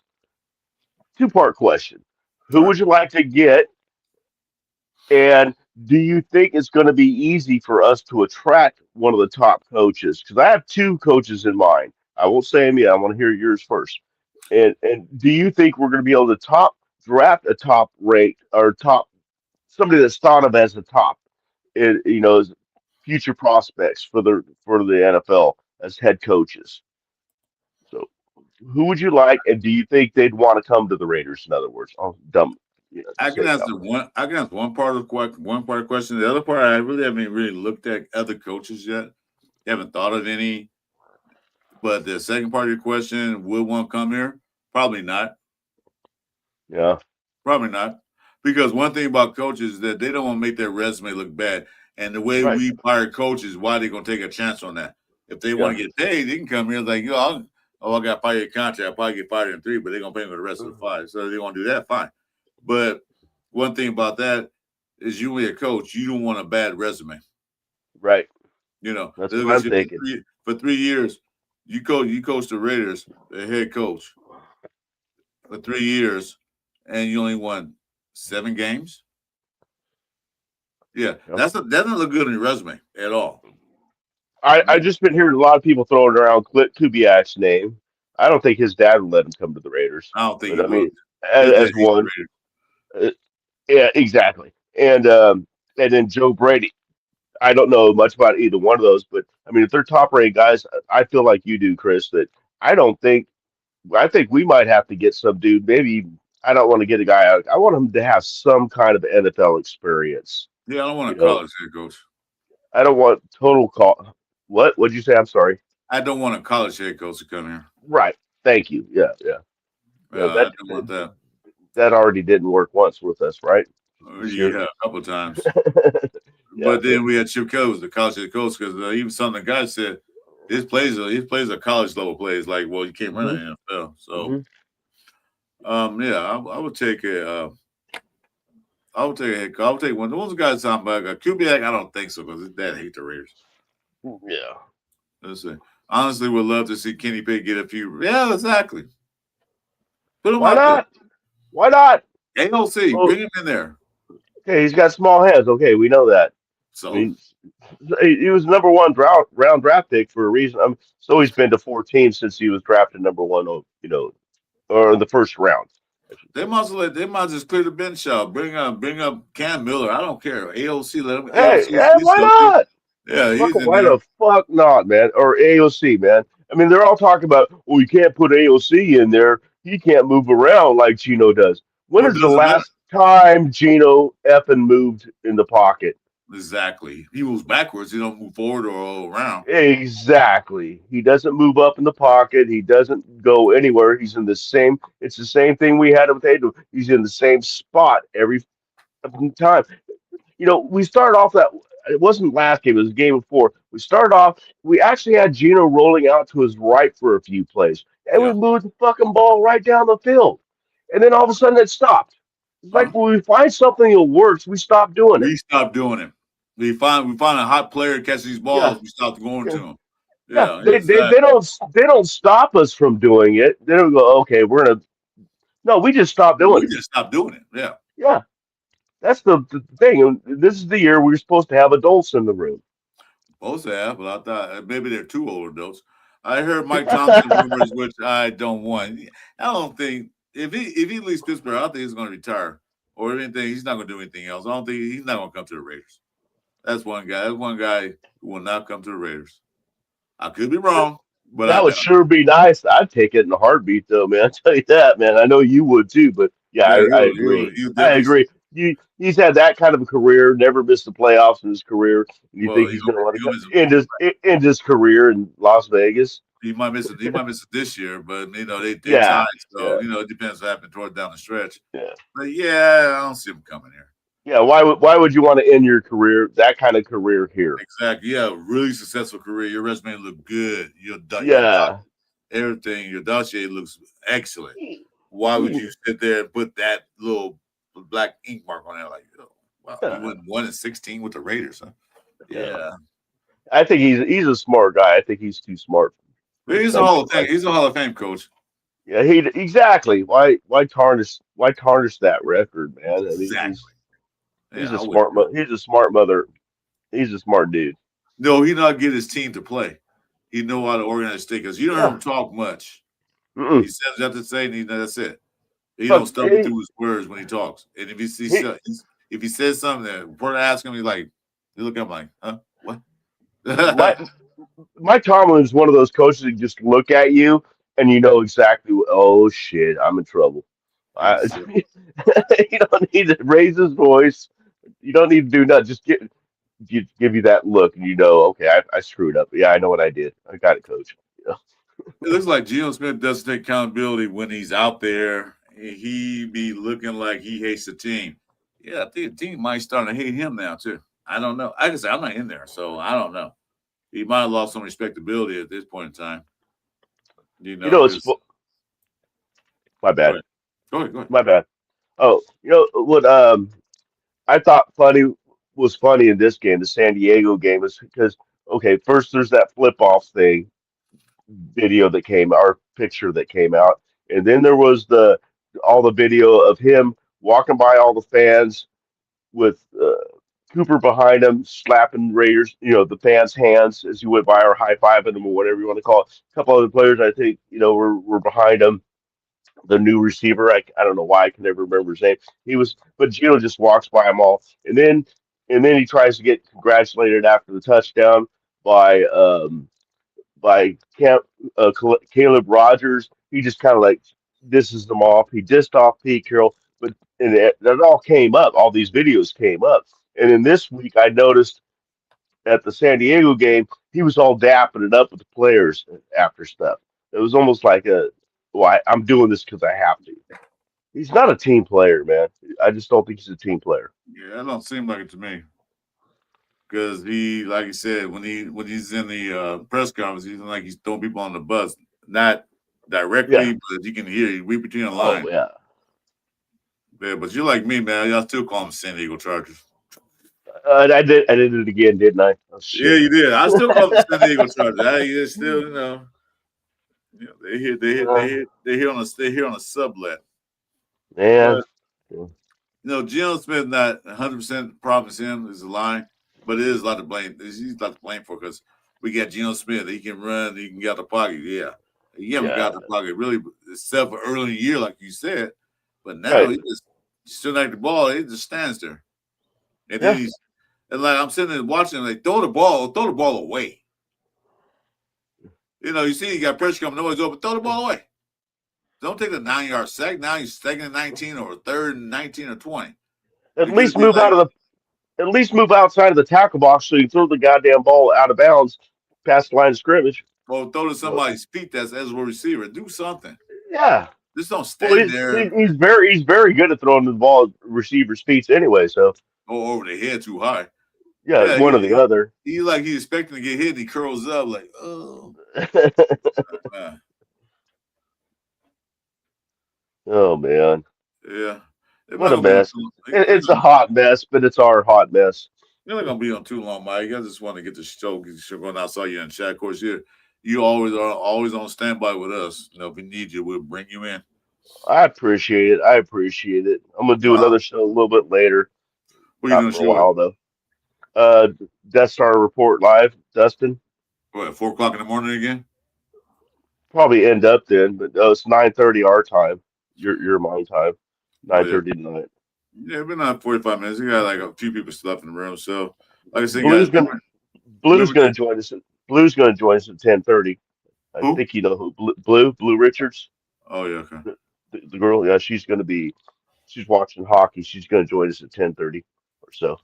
two-part question: All Who right. would you like to get, and do you think it's going to be easy for us to attract one of the top coaches? Because I have two coaches in mind. I won't say them yet. I want to hear yours first. And do you think we're going to be able to top draft a top rate or top somebody that's thought of as a top, as future prospects for the NFL as head coaches? So who would you like, and do you think they'd want to come to the Raiders? In other words, I'll dumb, I just can say it that answer way. one. I can answer one part of the question. The other part, I really haven't really looked at other coaches yet. Haven't thought of any. But the second part of your question, will one come here? Probably not. Yeah, Probably not. Because one thing about coaches is that they don't want to make their resume look bad. And the way right. we hire coaches, why they gonna take a chance on that? If they want Yeah. to get paid, they can come here like, I got 5 year contract. I'll probably get fired in 3, but they're gonna pay me for the rest of the 5. So if they want to do that, fine. But one thing about that is you a coach, you don't want a bad resume. Right. That's They'll what get I'm you thinking. for 3 years. You coach the Raiders, the head coach for 3 years, and you only won 7 games. Yeah, Yeah. that doesn't look good on your resume at all. I just been hearing a lot of people throwing around Clint Kubiak's name. I don't think his dad would let him come to the Raiders, I don't think he but I will. mean, His dad as hates the one, Raiders. uh, yeah, exactly. And then Joe Brady. I don't know much about either one of those, but I mean, if they're top rated guys, I feel like you do, Chris. That I don't think. I think we might have to get some dude. Maybe I don't want to get a guy out. I want him to have some kind of NFL experience. Yeah, I don't want You a know, college head coach. I don't want total call. What? What'd you say? I'm sorry. I don't want a college head coach to come here. Right. Thank you. Yeah. Yeah. Yeah. I don't want that. That already didn't work once with us, right? This year. Yeah, a couple of times. Yeah. But then we had Chip Kelly was the college head coach because even some of the guys said his plays are college level plays. Like, well, you can't run Hmm. an NFL. So, Hmm. yeah, I would take I would take one. Those guys talking about Kubiak. I don't think so because his dad hates the Raiders. Yeah. Let's see. Honestly, would love to see Kenny Pickett get a few. Yeah, exactly. Put him Why out there. not? Why not? AOC, Well, bring him in there. okay, he's got small hands. Okay, we know that. I So mean, he was number one round draft pick for a reason. So he's been to 14 since he was drafted number one. Or in the first round, I should they say. must let they might just clear the bench out. Bring up Cam Miller. I don't care. AOC, let him. Hey, AOC, yeah, he's why healthy. not? Yeah, he's Fucking in why there. the fuck not, man? Or AOC, man. I mean, they're all talking about, well, you can't put AOC in there. He can't move around like Gino does. When Well, it is the doesn't matter. last time Gino effing moved in the pocket? Exactly. He moves backwards. He don't move forward or around. Exactly. He doesn't move up in the pocket. He doesn't go anywhere. He's in the same. It's the same thing we had with Hayden. He's in the same spot every fucking time. We started off that it wasn't last game, it was game before. We started off, we actually had Gino rolling out to his right for a few plays, and we Yeah. moved the fucking ball right down the field. And then all of a sudden it stopped. It's like Huh? when we find something that works, we stop doing it. We stopped doing it. We find a hot player catch these Yeah, balls. We stopped going to yeah, him. yeah. Yeah, They exactly. don't stop us from doing it. They don't go, okay, we're gonna no, we just stop doing We it. just stopped doing it. Yeah. Yeah, that's the thing. And this is the year we're supposed to have adults in the room. Supposed to have, but I thought maybe they're too old adults. I heard Mike Thompson rumors, which I don't want. I don't think if he leaves Pittsburgh, I don't think he's going to retire or anything. He's not going to do anything else. I don't think he's not going to come to the Raiders. That's one guy. That's one guy who will not come to the Raiders. I could be wrong, but I That would doubt sure be nice. I'd take it in a heartbeat, though, man. I tell you that, man. I know you would too, but yeah, it. Yeah, I he'll agree. he'll I definitely. agree. he's had that kind of a career, never missed the playoffs in his career. And you Well, think he he's going to want he to gonna miss end his career in Las Vegas? he might miss it. He might miss it this year, but they tied, Yeah, so yeah, it depends what happens toward down the stretch. yeah, But yeah, I don't see him coming here. yeah. Why would you want to end your career, that kind of career here? Exactly. Yeah, really successful career. Your resume look good. Your Yeah. everything. Your dossier looks excellent. Why would you sit there and put that little black ink mark on there? Like, oh, wow, you Yeah. went 1-16 with the Raiders, huh? Yeah. Yeah, I think he's a smart guy. I think he's too smart for he's a somebody like. He's a Hall of Fame coach. Yeah, he exactly. Why tarnish that record, man? I mean, Exactly. he's Yeah, a I would smart too. he's a smart mother. He's a smart dude. No, he not get his team to play. He know how to organize because you don't hear Yeah. him talk much. He Mm-mm. says what you have to say, and that's it. He don't Look, stumble through his words when he talks. And he, if he says something that reporter asks him, he's like, he look at him like, huh, what? my Mike Tomlin is one of those coaches that just look at you and you know exactly. Oh shit, I'm in trouble. I, Exactly. you don't need to raise his voice. You don't need to do nothing. Just give you that look, and you know, okay, I screwed up. Yeah, I know what I did. I got it, coach. You It looks like Geno Smith doesn't take accountability when he's out there. He be looking like he hates the team. Yeah, I think the team might start to hate him now too. I don't know. I can say I'm not in there, so I don't know. He might have lost some respectability at this point in time. you know, Because my go bad, ahead, go ahead, go ahead. my bad. Oh, what? I thought was funny in this game, the San Diego game, is because okay, first there's that flip off thing video that came, our picture that came out, and then there was the all the video of him walking by all the fans with Cooper behind him, slapping Raiders, the fans' hands as he went by, or high fiving them, or whatever you want to call it. A couple other players, I think, were behind him. The new receiver, I don't know why I can never remember his name. But Gino just walks by them all, and then he tries to get congratulated after the touchdown by Camp, Caleb Rogers. He just kind of like disses them off. He dissed off Pete Carroll, but and that all came up. All these videos came up, and then this week I noticed at the San Diego game he was all dapping it up with the players after stuff. It was almost like well, I'm doing this because I have to. He's not a team player, man. I just don't think he's a team player. Yeah, that don't seem like it to me. Because he, like you said, when he's in the press conference, he's like he's throwing people on the bus, not Yeah. directly, but you can hear you read between the Oh lines. yeah. Yeah, but you're like me, man. Y'all still call them San Diego Chargers. I did it again, didn't I? Oh Yeah, shit. you did. I still call them San Diego Chargers. It's still, Uh, they here on a sublet. man. But Geno Smith not 100% promise him is a line, but it is a lot to blame. He's a lot to blame for because we got Geno Smith. He can run. He can get out the pocket. Yeah, he haven't got Yeah. out the pocket really, except for early in the year, like you said. But now Right. he just still like the ball. He just stands there, and then Yeah. he's and like I'm sitting there watching him, like throw the ball away. You see, he got pressure coming, nobody's open. Throw the ball away. Don't take the 9-yard sack. Now he's second and 19 or third and 19 or 20. At You could least have been move like, out of the. At least move outside of the tackle box so you throw the goddamn ball out of bounds past the line of scrimmage. or throw to But somebody's feet that's as a receiver. Do something. yeah. Just don't Well, stand there he's very good at throwing the ball at receivers' feet anyway. So or over the head too high. yeah, Yeah, one or the other. he like he's expecting to get hit and he curls up like, oh, uh, Oh man, yeah. They're not what a gonna be on mess. too It's a hot mess, but it's our hot mess. they're not gonna be on too long, Mike. I just want to get the show going. I saw you in chat. Of course, you always are always on standby with us. If we need you, we'll bring you in. I appreciate it. I appreciate it. I'm gonna do Uh, another show a little bit later. what are you Not doing for a show at? while though. Uh, Death Star Report live, Dustin. What, at 4 o'clock in the morning again? Probably end up then, but it's 9:30 our time. Your my time. Oh nine yeah. thirty tonight. Yeah, been on 45 minutes. We got like a few people still up in the room. So like I said, guys, Blue's gonna Blue's remember gonna join us. Blue's gonna join us at 10:30. I who? think you know who Blue Richards, Oh yeah, okay. the girl. Yeah, she's gonna be. she's watching hockey. She's going to join us at 10:30 or so.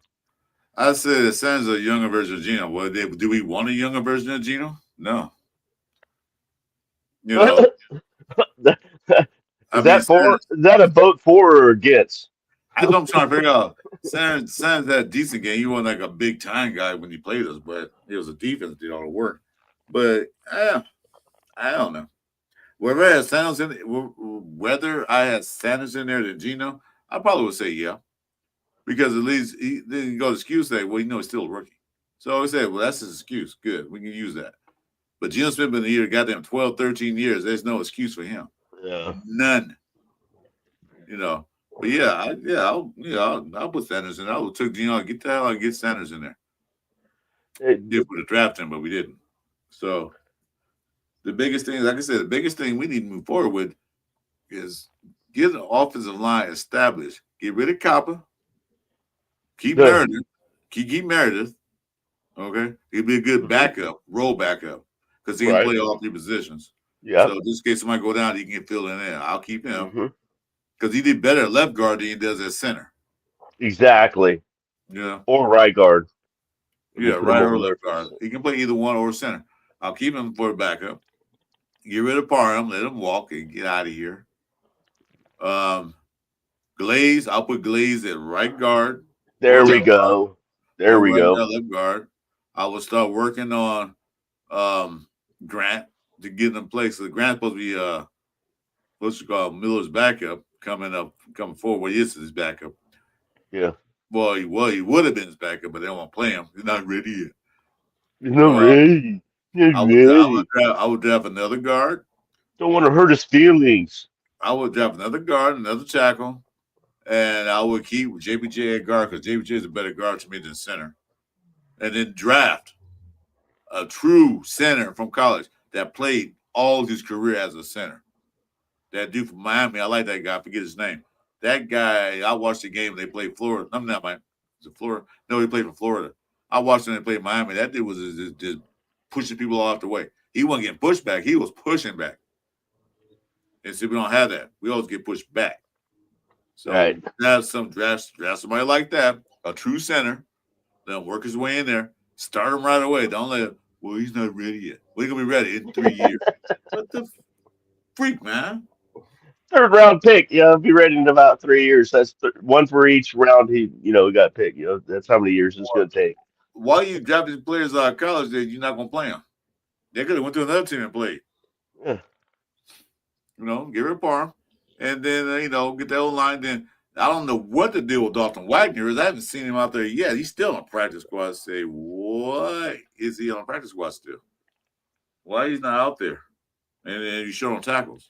I said it sounds a younger version of Gino. Well, do we want a younger version of Gino? No. You know, I Is mean, that for? Is that a vote for or against? that's what I'm trying to figure out. Sanders had a decent game. He wasn't like a big time guy when he played us, but it was a defense that did all the work. But I don't know. Whether I had Sanders in there than Gino, I probably would say yeah, because at least he didn't go to excuse that. Well, he's still a rookie, so I would say, well, that's his excuse. Good, we can use that. But Gino Smith been here, goddamn 12, 13 years. There's no excuse for him. Yeah. None. You know. But yeah, I'll put Sanders in. I would took Gino. Get the hell out and get Sanders in there. It, If we would draft him, but we didn't. So the biggest thing, like I said, the biggest thing we need to move forward with is get an offensive line established. Get rid of Copper. Keep the, Meredith. Keep Meredith. Okay, he'll be a good backup, role backup, because he can right. play all three positions. Yep. So just in case somebody go down, he can get filled in there. I'll keep him Hmm. because he did better at left guard than he does at center. Exactly. Yeah, Or right guard. If we yeah, put him right over or there. left guard. He can play either one or center. I'll keep him for backup. Get rid of Parham, let him walk and get out of here. Um, Glaze, I'll put Glaze at right guard or There we left guard go. There or we right go. guard, left guard. I will start working on um, Grant to get him place. So Grant's supposed to be what's it called Miller's backup coming forward. Well, he is his backup. Yeah. He would have been his backup, but they don't want to play him. He's not ready yet. He's not Uh, ready. He's not ready. I would draft another guard. Don't want to hurt his feelings. I would draft another guard, another tackle, and I would keep JPJ at guard because JPJ is a better guard to me than center. And then draft a true center from college that played all his career as a center. That dude from Miami, I like that guy. I forget his name. That guy, I watched the game they played Florida. I'm not Miami. Is it Florida? No, he played for Florida. I watched them they played Miami. That dude was just pushing people off the way. He wasn't getting pushed back. He was pushing back. And see, we don't have that. We always get pushed back. So Right. have some draft somebody like that, a true center, then work his way in there. Start him right away. Don't let him, well, he's not ready yet. Well, he's gonna be ready in 3 years. What the freak, man? Third round pick. Yeah, I'll be ready in about 3 years. That's one for each round. We got picked. That's how many years it's going to take. Why you drafting players out of college that you're not gonna play them? They could have went to another team and played. Yeah. Get rid of Parham, and then get that old line. Then I don't know what the deal with Dalton Wagner is. I haven't seen him out there yet. He's still on practice squad. Say, what is he on practice squad still? Why he's not out there? And then you show him tackles.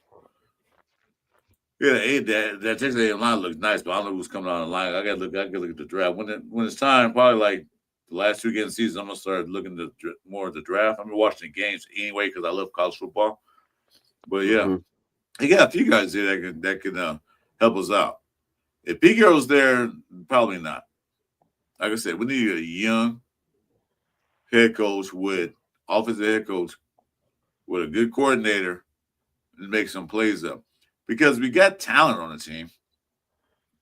Yeah, that Texas A&M line looks nice, but I don't know who's coming on the line. I got to look at the draft when it's time. Probably like the last 2 games of the season, I'm gonna start looking at more at the draft. I'm watching the games anyway because I love college football. But yeah, Hmm. he got a few guys there that can help us out. If Pete Carroll's there, probably not. Like I said, we need a young head coach with offensive head coach with a good coordinator and make some plays up because we got talent on the team.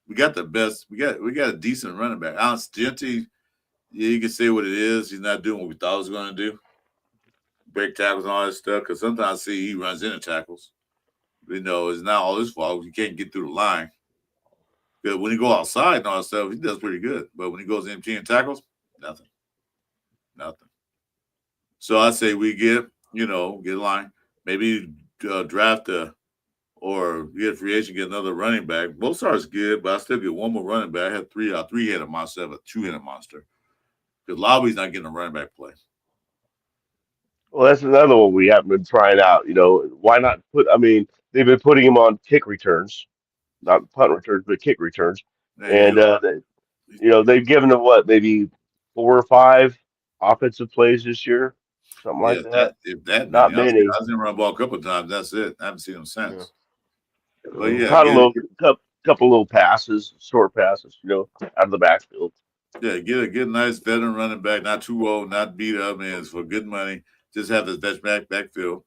We got the best. We got a decent running back. Alex Genty, yeah, you can say what it is. He's not doing what we thought he was going to do, break tackles and all that stuff. Because sometimes I see he runs into tackles. It's not all his fault. He can't get through the line. But when he go outside and all that stuff, he does pretty good. But when he goes in and tackles, nothing, nothing. So I say we get a line, maybe draft or get a free agent, get another running back. Both stars good, but I still get one more running back. I had three-headed monster, I have a two-headed monster. Because Lobby's not getting a running back play. Well, that's another one we haven't been trying out. Why not put? I mean, they've been putting him on kick returns, not punt returns, but kick returns, There you and go. they've given him what, maybe 4 or 5 offensive plays this year, something Yeah, like that. if that many. Not I many. was in run ball a couple of times. That's it. I haven't seen him Yeah. since. But yeah, Caught a couple little passes, short passes, out of the backfield. get a nice veteran running back, not too old, not beat up, and it's for good money. Just have this backfield.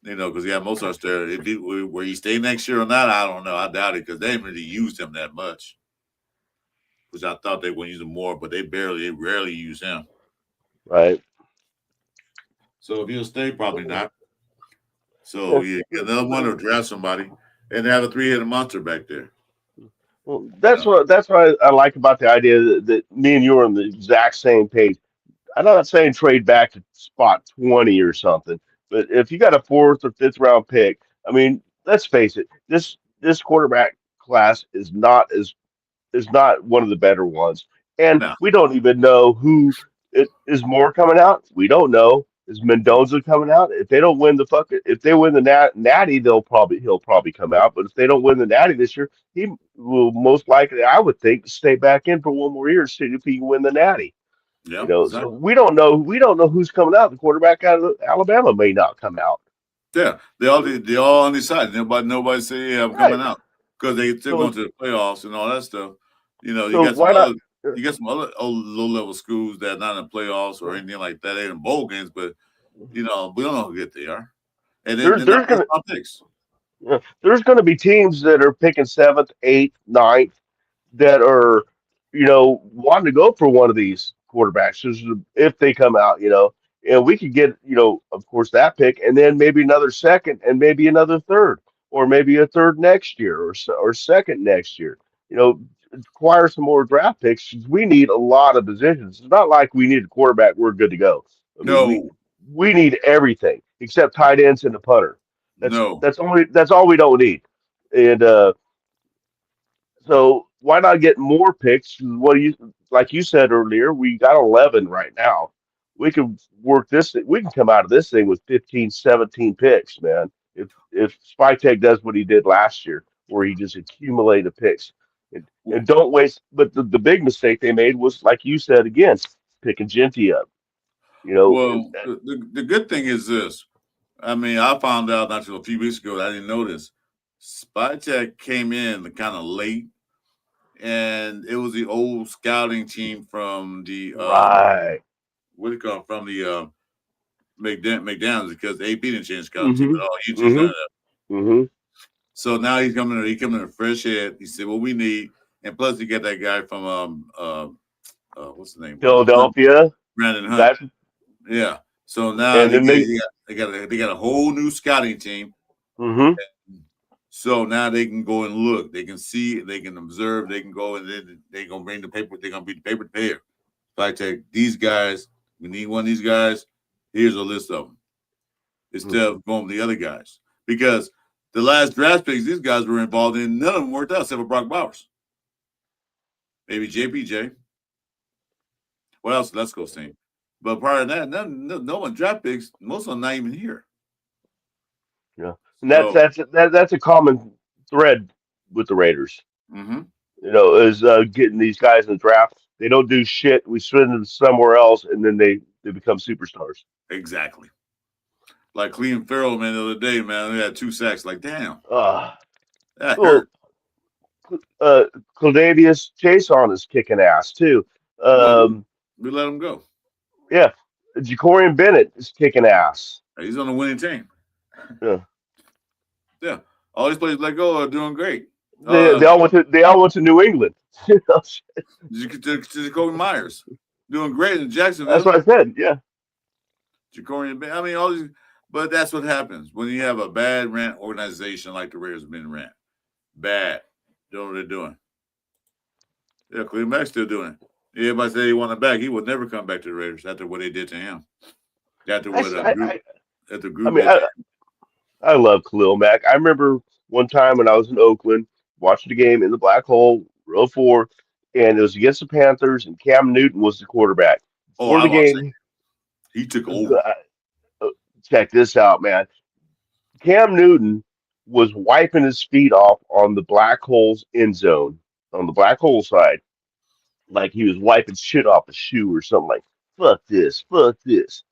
Because he had Mozart there. If he where he stay next year or not, I don't know. I doubt it because they didn't really used him that much, which I thought they would use him more, but they rarely use him. right? So if he'll stay, probably not. So Yeah. yeah, get another one or draft somebody and have a three-headed monster back there. Well, You know? that's what I like about the idea that me and you are on the exact same page. I'm not saying trade back to spot 20 or something, but if you got a fourth or fifth round pick, I mean, let's face it, this quarterback class is not one of the better ones, and No, we don't even know who it is more coming out. We don't know. Is Mendoza coming out? If they don't win if they win the Natty, he'll probably come out. But if they don't win the Natty this year, he will most likely, I would think, stay back in for one more year, see if he can win the Natty. yeah, So exactly. we don't know. We don't know who's coming out. The quarterback out of Alabama may not come out. Yeah, they all undecided. Nobody say yeah, I'm coming Right. out because they still going So to the playoffs and all that stuff. You so got some why not? other you got some other low level schools that are not in the playoffs or anything like that. They're in bowl games, but we don't know how good they are, and then There's they're not there's first gonna round picks. there's gonna be teams that are picking seventh, eighth, ninth that are, wanting to go for one of these quarterbacks if they come out, and we could get, of course, that pick, and then maybe another second, and maybe another third, or maybe a third next year, or second next year. You know, acquire some more draft picks. We need a lot of positions. It's not like we need a quarterback. We're good to go. I mean, No, we need everything except tight ends and a punter. no, That's all we don't need. And so why not get more picks? What do you like you said earlier? We got 11 right now. We can work this. We can come out of this thing with 15, 17 picks, man. If Spytech does what he did last year, where he just accumulated picks and don't waste. But the big mistake they made was, like you said again, picking Genty up. You know, well, the good thing is this. I mean, I found out not till a few weeks ago that I didn't know this. Spytech came in kind of late, and it was the old scouting team from the right. what do you call it, from the McDonald's because AP didn't change scouting team Mm-hmm. at all. He didn't change none Mm-hmm. of that. Mm-hmm. So now he's coming in a fresh head. He said, "What we need," and plus he got that guy from what's the name? Hunt, Philadelphia. Brandon Hunt. That Yeah. So now and then they. they got a whole new scouting team. Mm-hmm. So now they can go and look. They can see. They can observe. They can go and then they gonna bring the paper. They're gonna be the paper payer. If I take these guys, we need one of these guys. Here's a list of them instead of going with the other guys because the last draft picks these guys were involved in, none of them worked out except for Brock Bowers, maybe JPJ. What else? Let's go see. But prior to that, no one draft picks. Most of them not even here. Yeah, and So, that's a common thread with the Raiders. mm-hmm, Is getting these guys in the draft. They don't do shit. We send them somewhere else, and then they become superstars. exactly. Like Cleveland Farrell, man, the other day, man, he had 2 sacks. Like, damn, Uh, that well, hurt. uh, Cladavius Chason is kicking ass too. Well, Um, we let him go. yeah, Jacorian Bennett is kicking ass. He's on the winning team. Yeah. Yeah, all these players let go are doing great. They all went to New England. Jacoby Myers doing great in That's Jacksonville. what I said. Yeah. I mean, all these, but that's what happens when you have a bad rant organization like the Raiders have been ran. Bad. Doing what they're doing. Yeah, Cleveland Mack's still doing it. Everybody say he want him back. He would never come back to the Raiders after what they did to him. After I, what s- that the I group mean, did to I love Khalil Mack. I remember one time when I was in Oakland watching the game in the Black Hole, row four, and it was against the Panthers, and Cam Newton was the quarterback. Oh, Before I the watched it. game, He took over. check this out, man. Cam Newton was wiping his feet off on the Black Hole's end zone, on the Black Hole side, like he was wiping shit off a shoe or something like, fuck this, fuck this.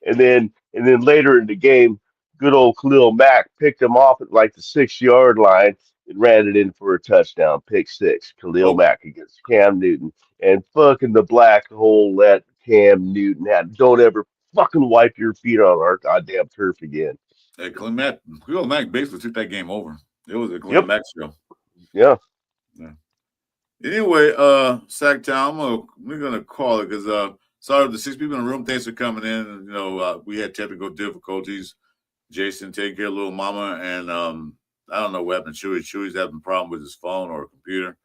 And then later in the game, good old Khalil Mack picked him off at like the 6 yard line and ran it in for a touchdown, pick six. Khalil Oh, Mack against Cam Newton. And fucking the black hole let Cam Newton had. Don't ever fucking wipe your feet on our goddamn turf again. Khalil Mack basically took that game over. It was a Khalil Yep. Mack show. Yeah. Yeah. Anyway, Sacktown, we're gonna call it because sorry the 6 people in the room. Thanks for coming in. We had technical difficulties. Jason taking care of little mama, and I don't know what happened to Chewy. Chewy's having a problem with his phone or computer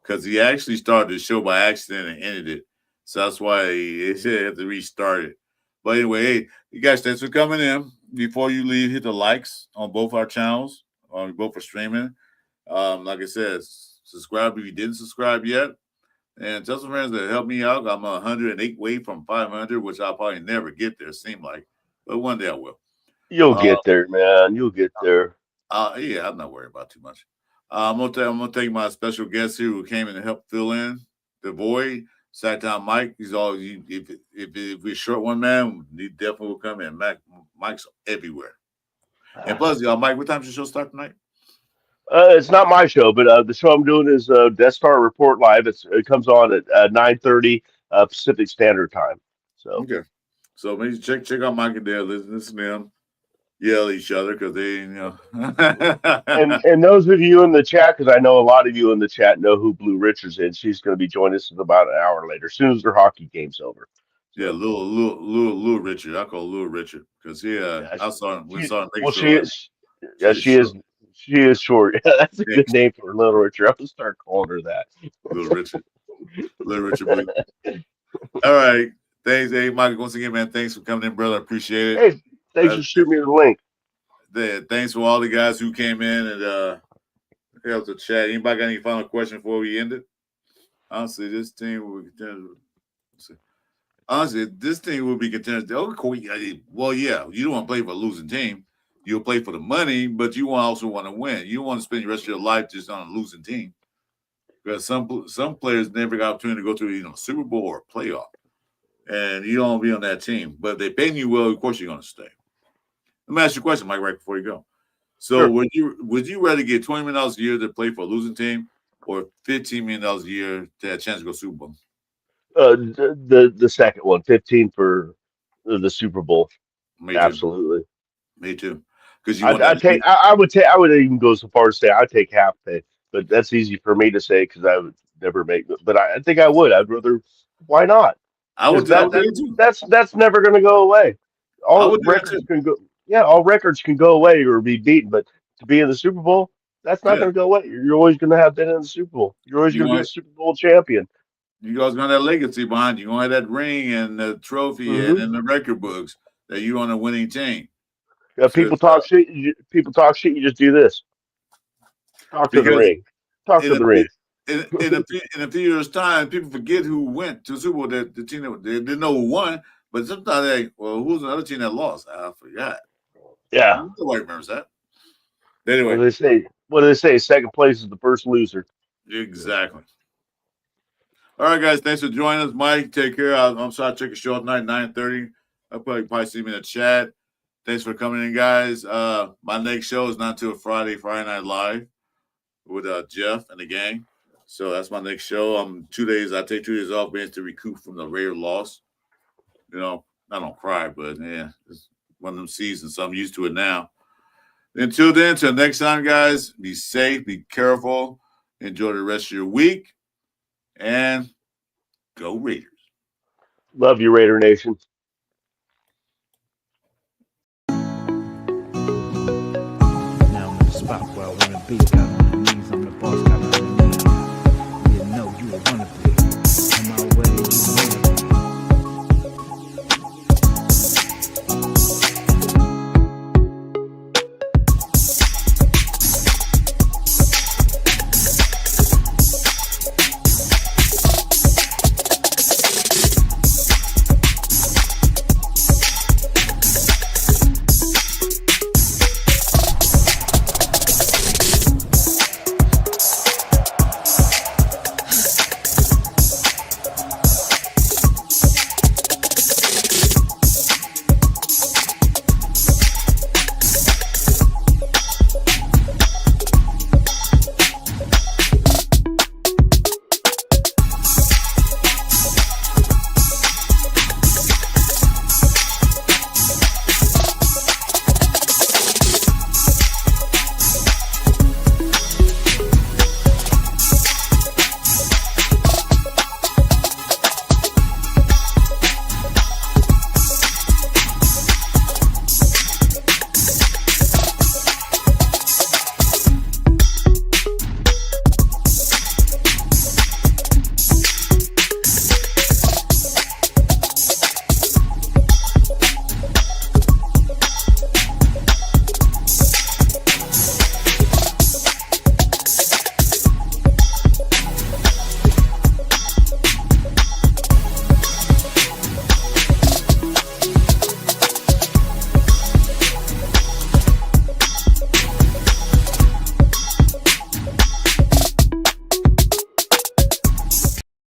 because he actually started the show by accident and ended it. So that's why he had to restart it. But anyway, hey, you guys, thanks for coming in. Before you leave, hit the likes on both our channels, on both for streaming. Like I said, subscribe if you didn't subscribe yet. And tell some friends that help me out. I'm 108 away from 500, which I'll probably never get there, seem like. But one day I will. You'll Uh, get there, man. You'll get there. yeah, I'm not worried about too much. I'm gonna take my special guest here who came in to help fill in the void. Sat down, Mike. He's all if we're short one man, he definitely will come in. Mike's everywhere. And plus, Mike, what time's your show start tonight? It's not my show, but the show I'm doing is Death Star Report Live. It comes on at 9:30 Pacific Standard Time. So Okay. So maybe check out Mike and Dale. Listen to them yell at each other because they. and those of you in the chat, because I know a lot of you in the chat know who Blue Richards is. She's going to be joining us in about an hour later, as soon as their hockey game's over. Yeah, So Little Richard. I call Little Richard because yeah, I saw him. We saw him well, next she show. is. Yeah, She is she short. is. She is short. That's a Yeah, good name for Little Richard. I'm gonna start calling her that. Little Richard. Little Richard Blue. All right. Thanks, hey Mike. Once again, man. Thanks for coming in, brother. I appreciate it. Hey, thanks for shooting me the link. Thanks for all the guys who came in and helped the chat. Anybody got any final question before we end it? Honestly, this team will continue. Honestly, this team will be contenders. Well, yeah, you don't want to play for a losing team. You'll play for the money, but you also want to win. You don't want to spend the rest of your life just on a losing team. Because some players never got opportunity to go to Super Bowl or a playoff, and you don't want to be on that team. But if they paying you well, of course you're going to stay. Let me ask you a question, Mike, right before you go. So Sure. would you rather get $20 million a year to play for a losing team, or $15 million a year to have a chance to go Super Bowl? The second one, 15 for the Super Bowl. Me too. Absolutely. Me too. Because you want I that. take. I would take. I would even go so far as to say I'd take half pay, but that's easy for me to say because I would never make. But I think I would. I'd rather. Why not? Because I would do that too. that's never going to go away. I All would do that records too. can go. Yeah, all records can go away or be beaten, but to be in the Super Bowl, that's not Yeah. going to go away. You're always going to have been in the Super Bowl. You're always You going to be a want Super Bowl champion. you guys gonna have that legacy behind you. You're gonna have that ring and the trophy and Hmm. in the record books that you're on a winning team. People Because talk shit. People talk shit. You just do this. Talk to the because ring. Talk in to a the ring. in a few years' time, people forget who went to the Super Bowl. That the team that they know who won, but sometimes who's the other team that lost? I forgot. Yeah. Nobody remembers that. What Anyway, do they say? What do they say? Second place is the first loser. exactly. All right, guys. Thanks for joining us, Mike. Take care. I'm sorry I took a show up tonight, 9:30. I'll probably see me in the chat. Thanks for coming in, guys. My next show is not until Friday Night Live with Jeff and the gang. So that's my next show. I take 2 days off, man, to recoup from the Raider loss. I don't cry, but yeah, it's one of them seasons, so I'm used to it now. Until then, till next time, guys, be safe, be careful, enjoy the rest of your week, and go Raiders. Love you, Raider Nation. Now I'm in the spot where I want to be.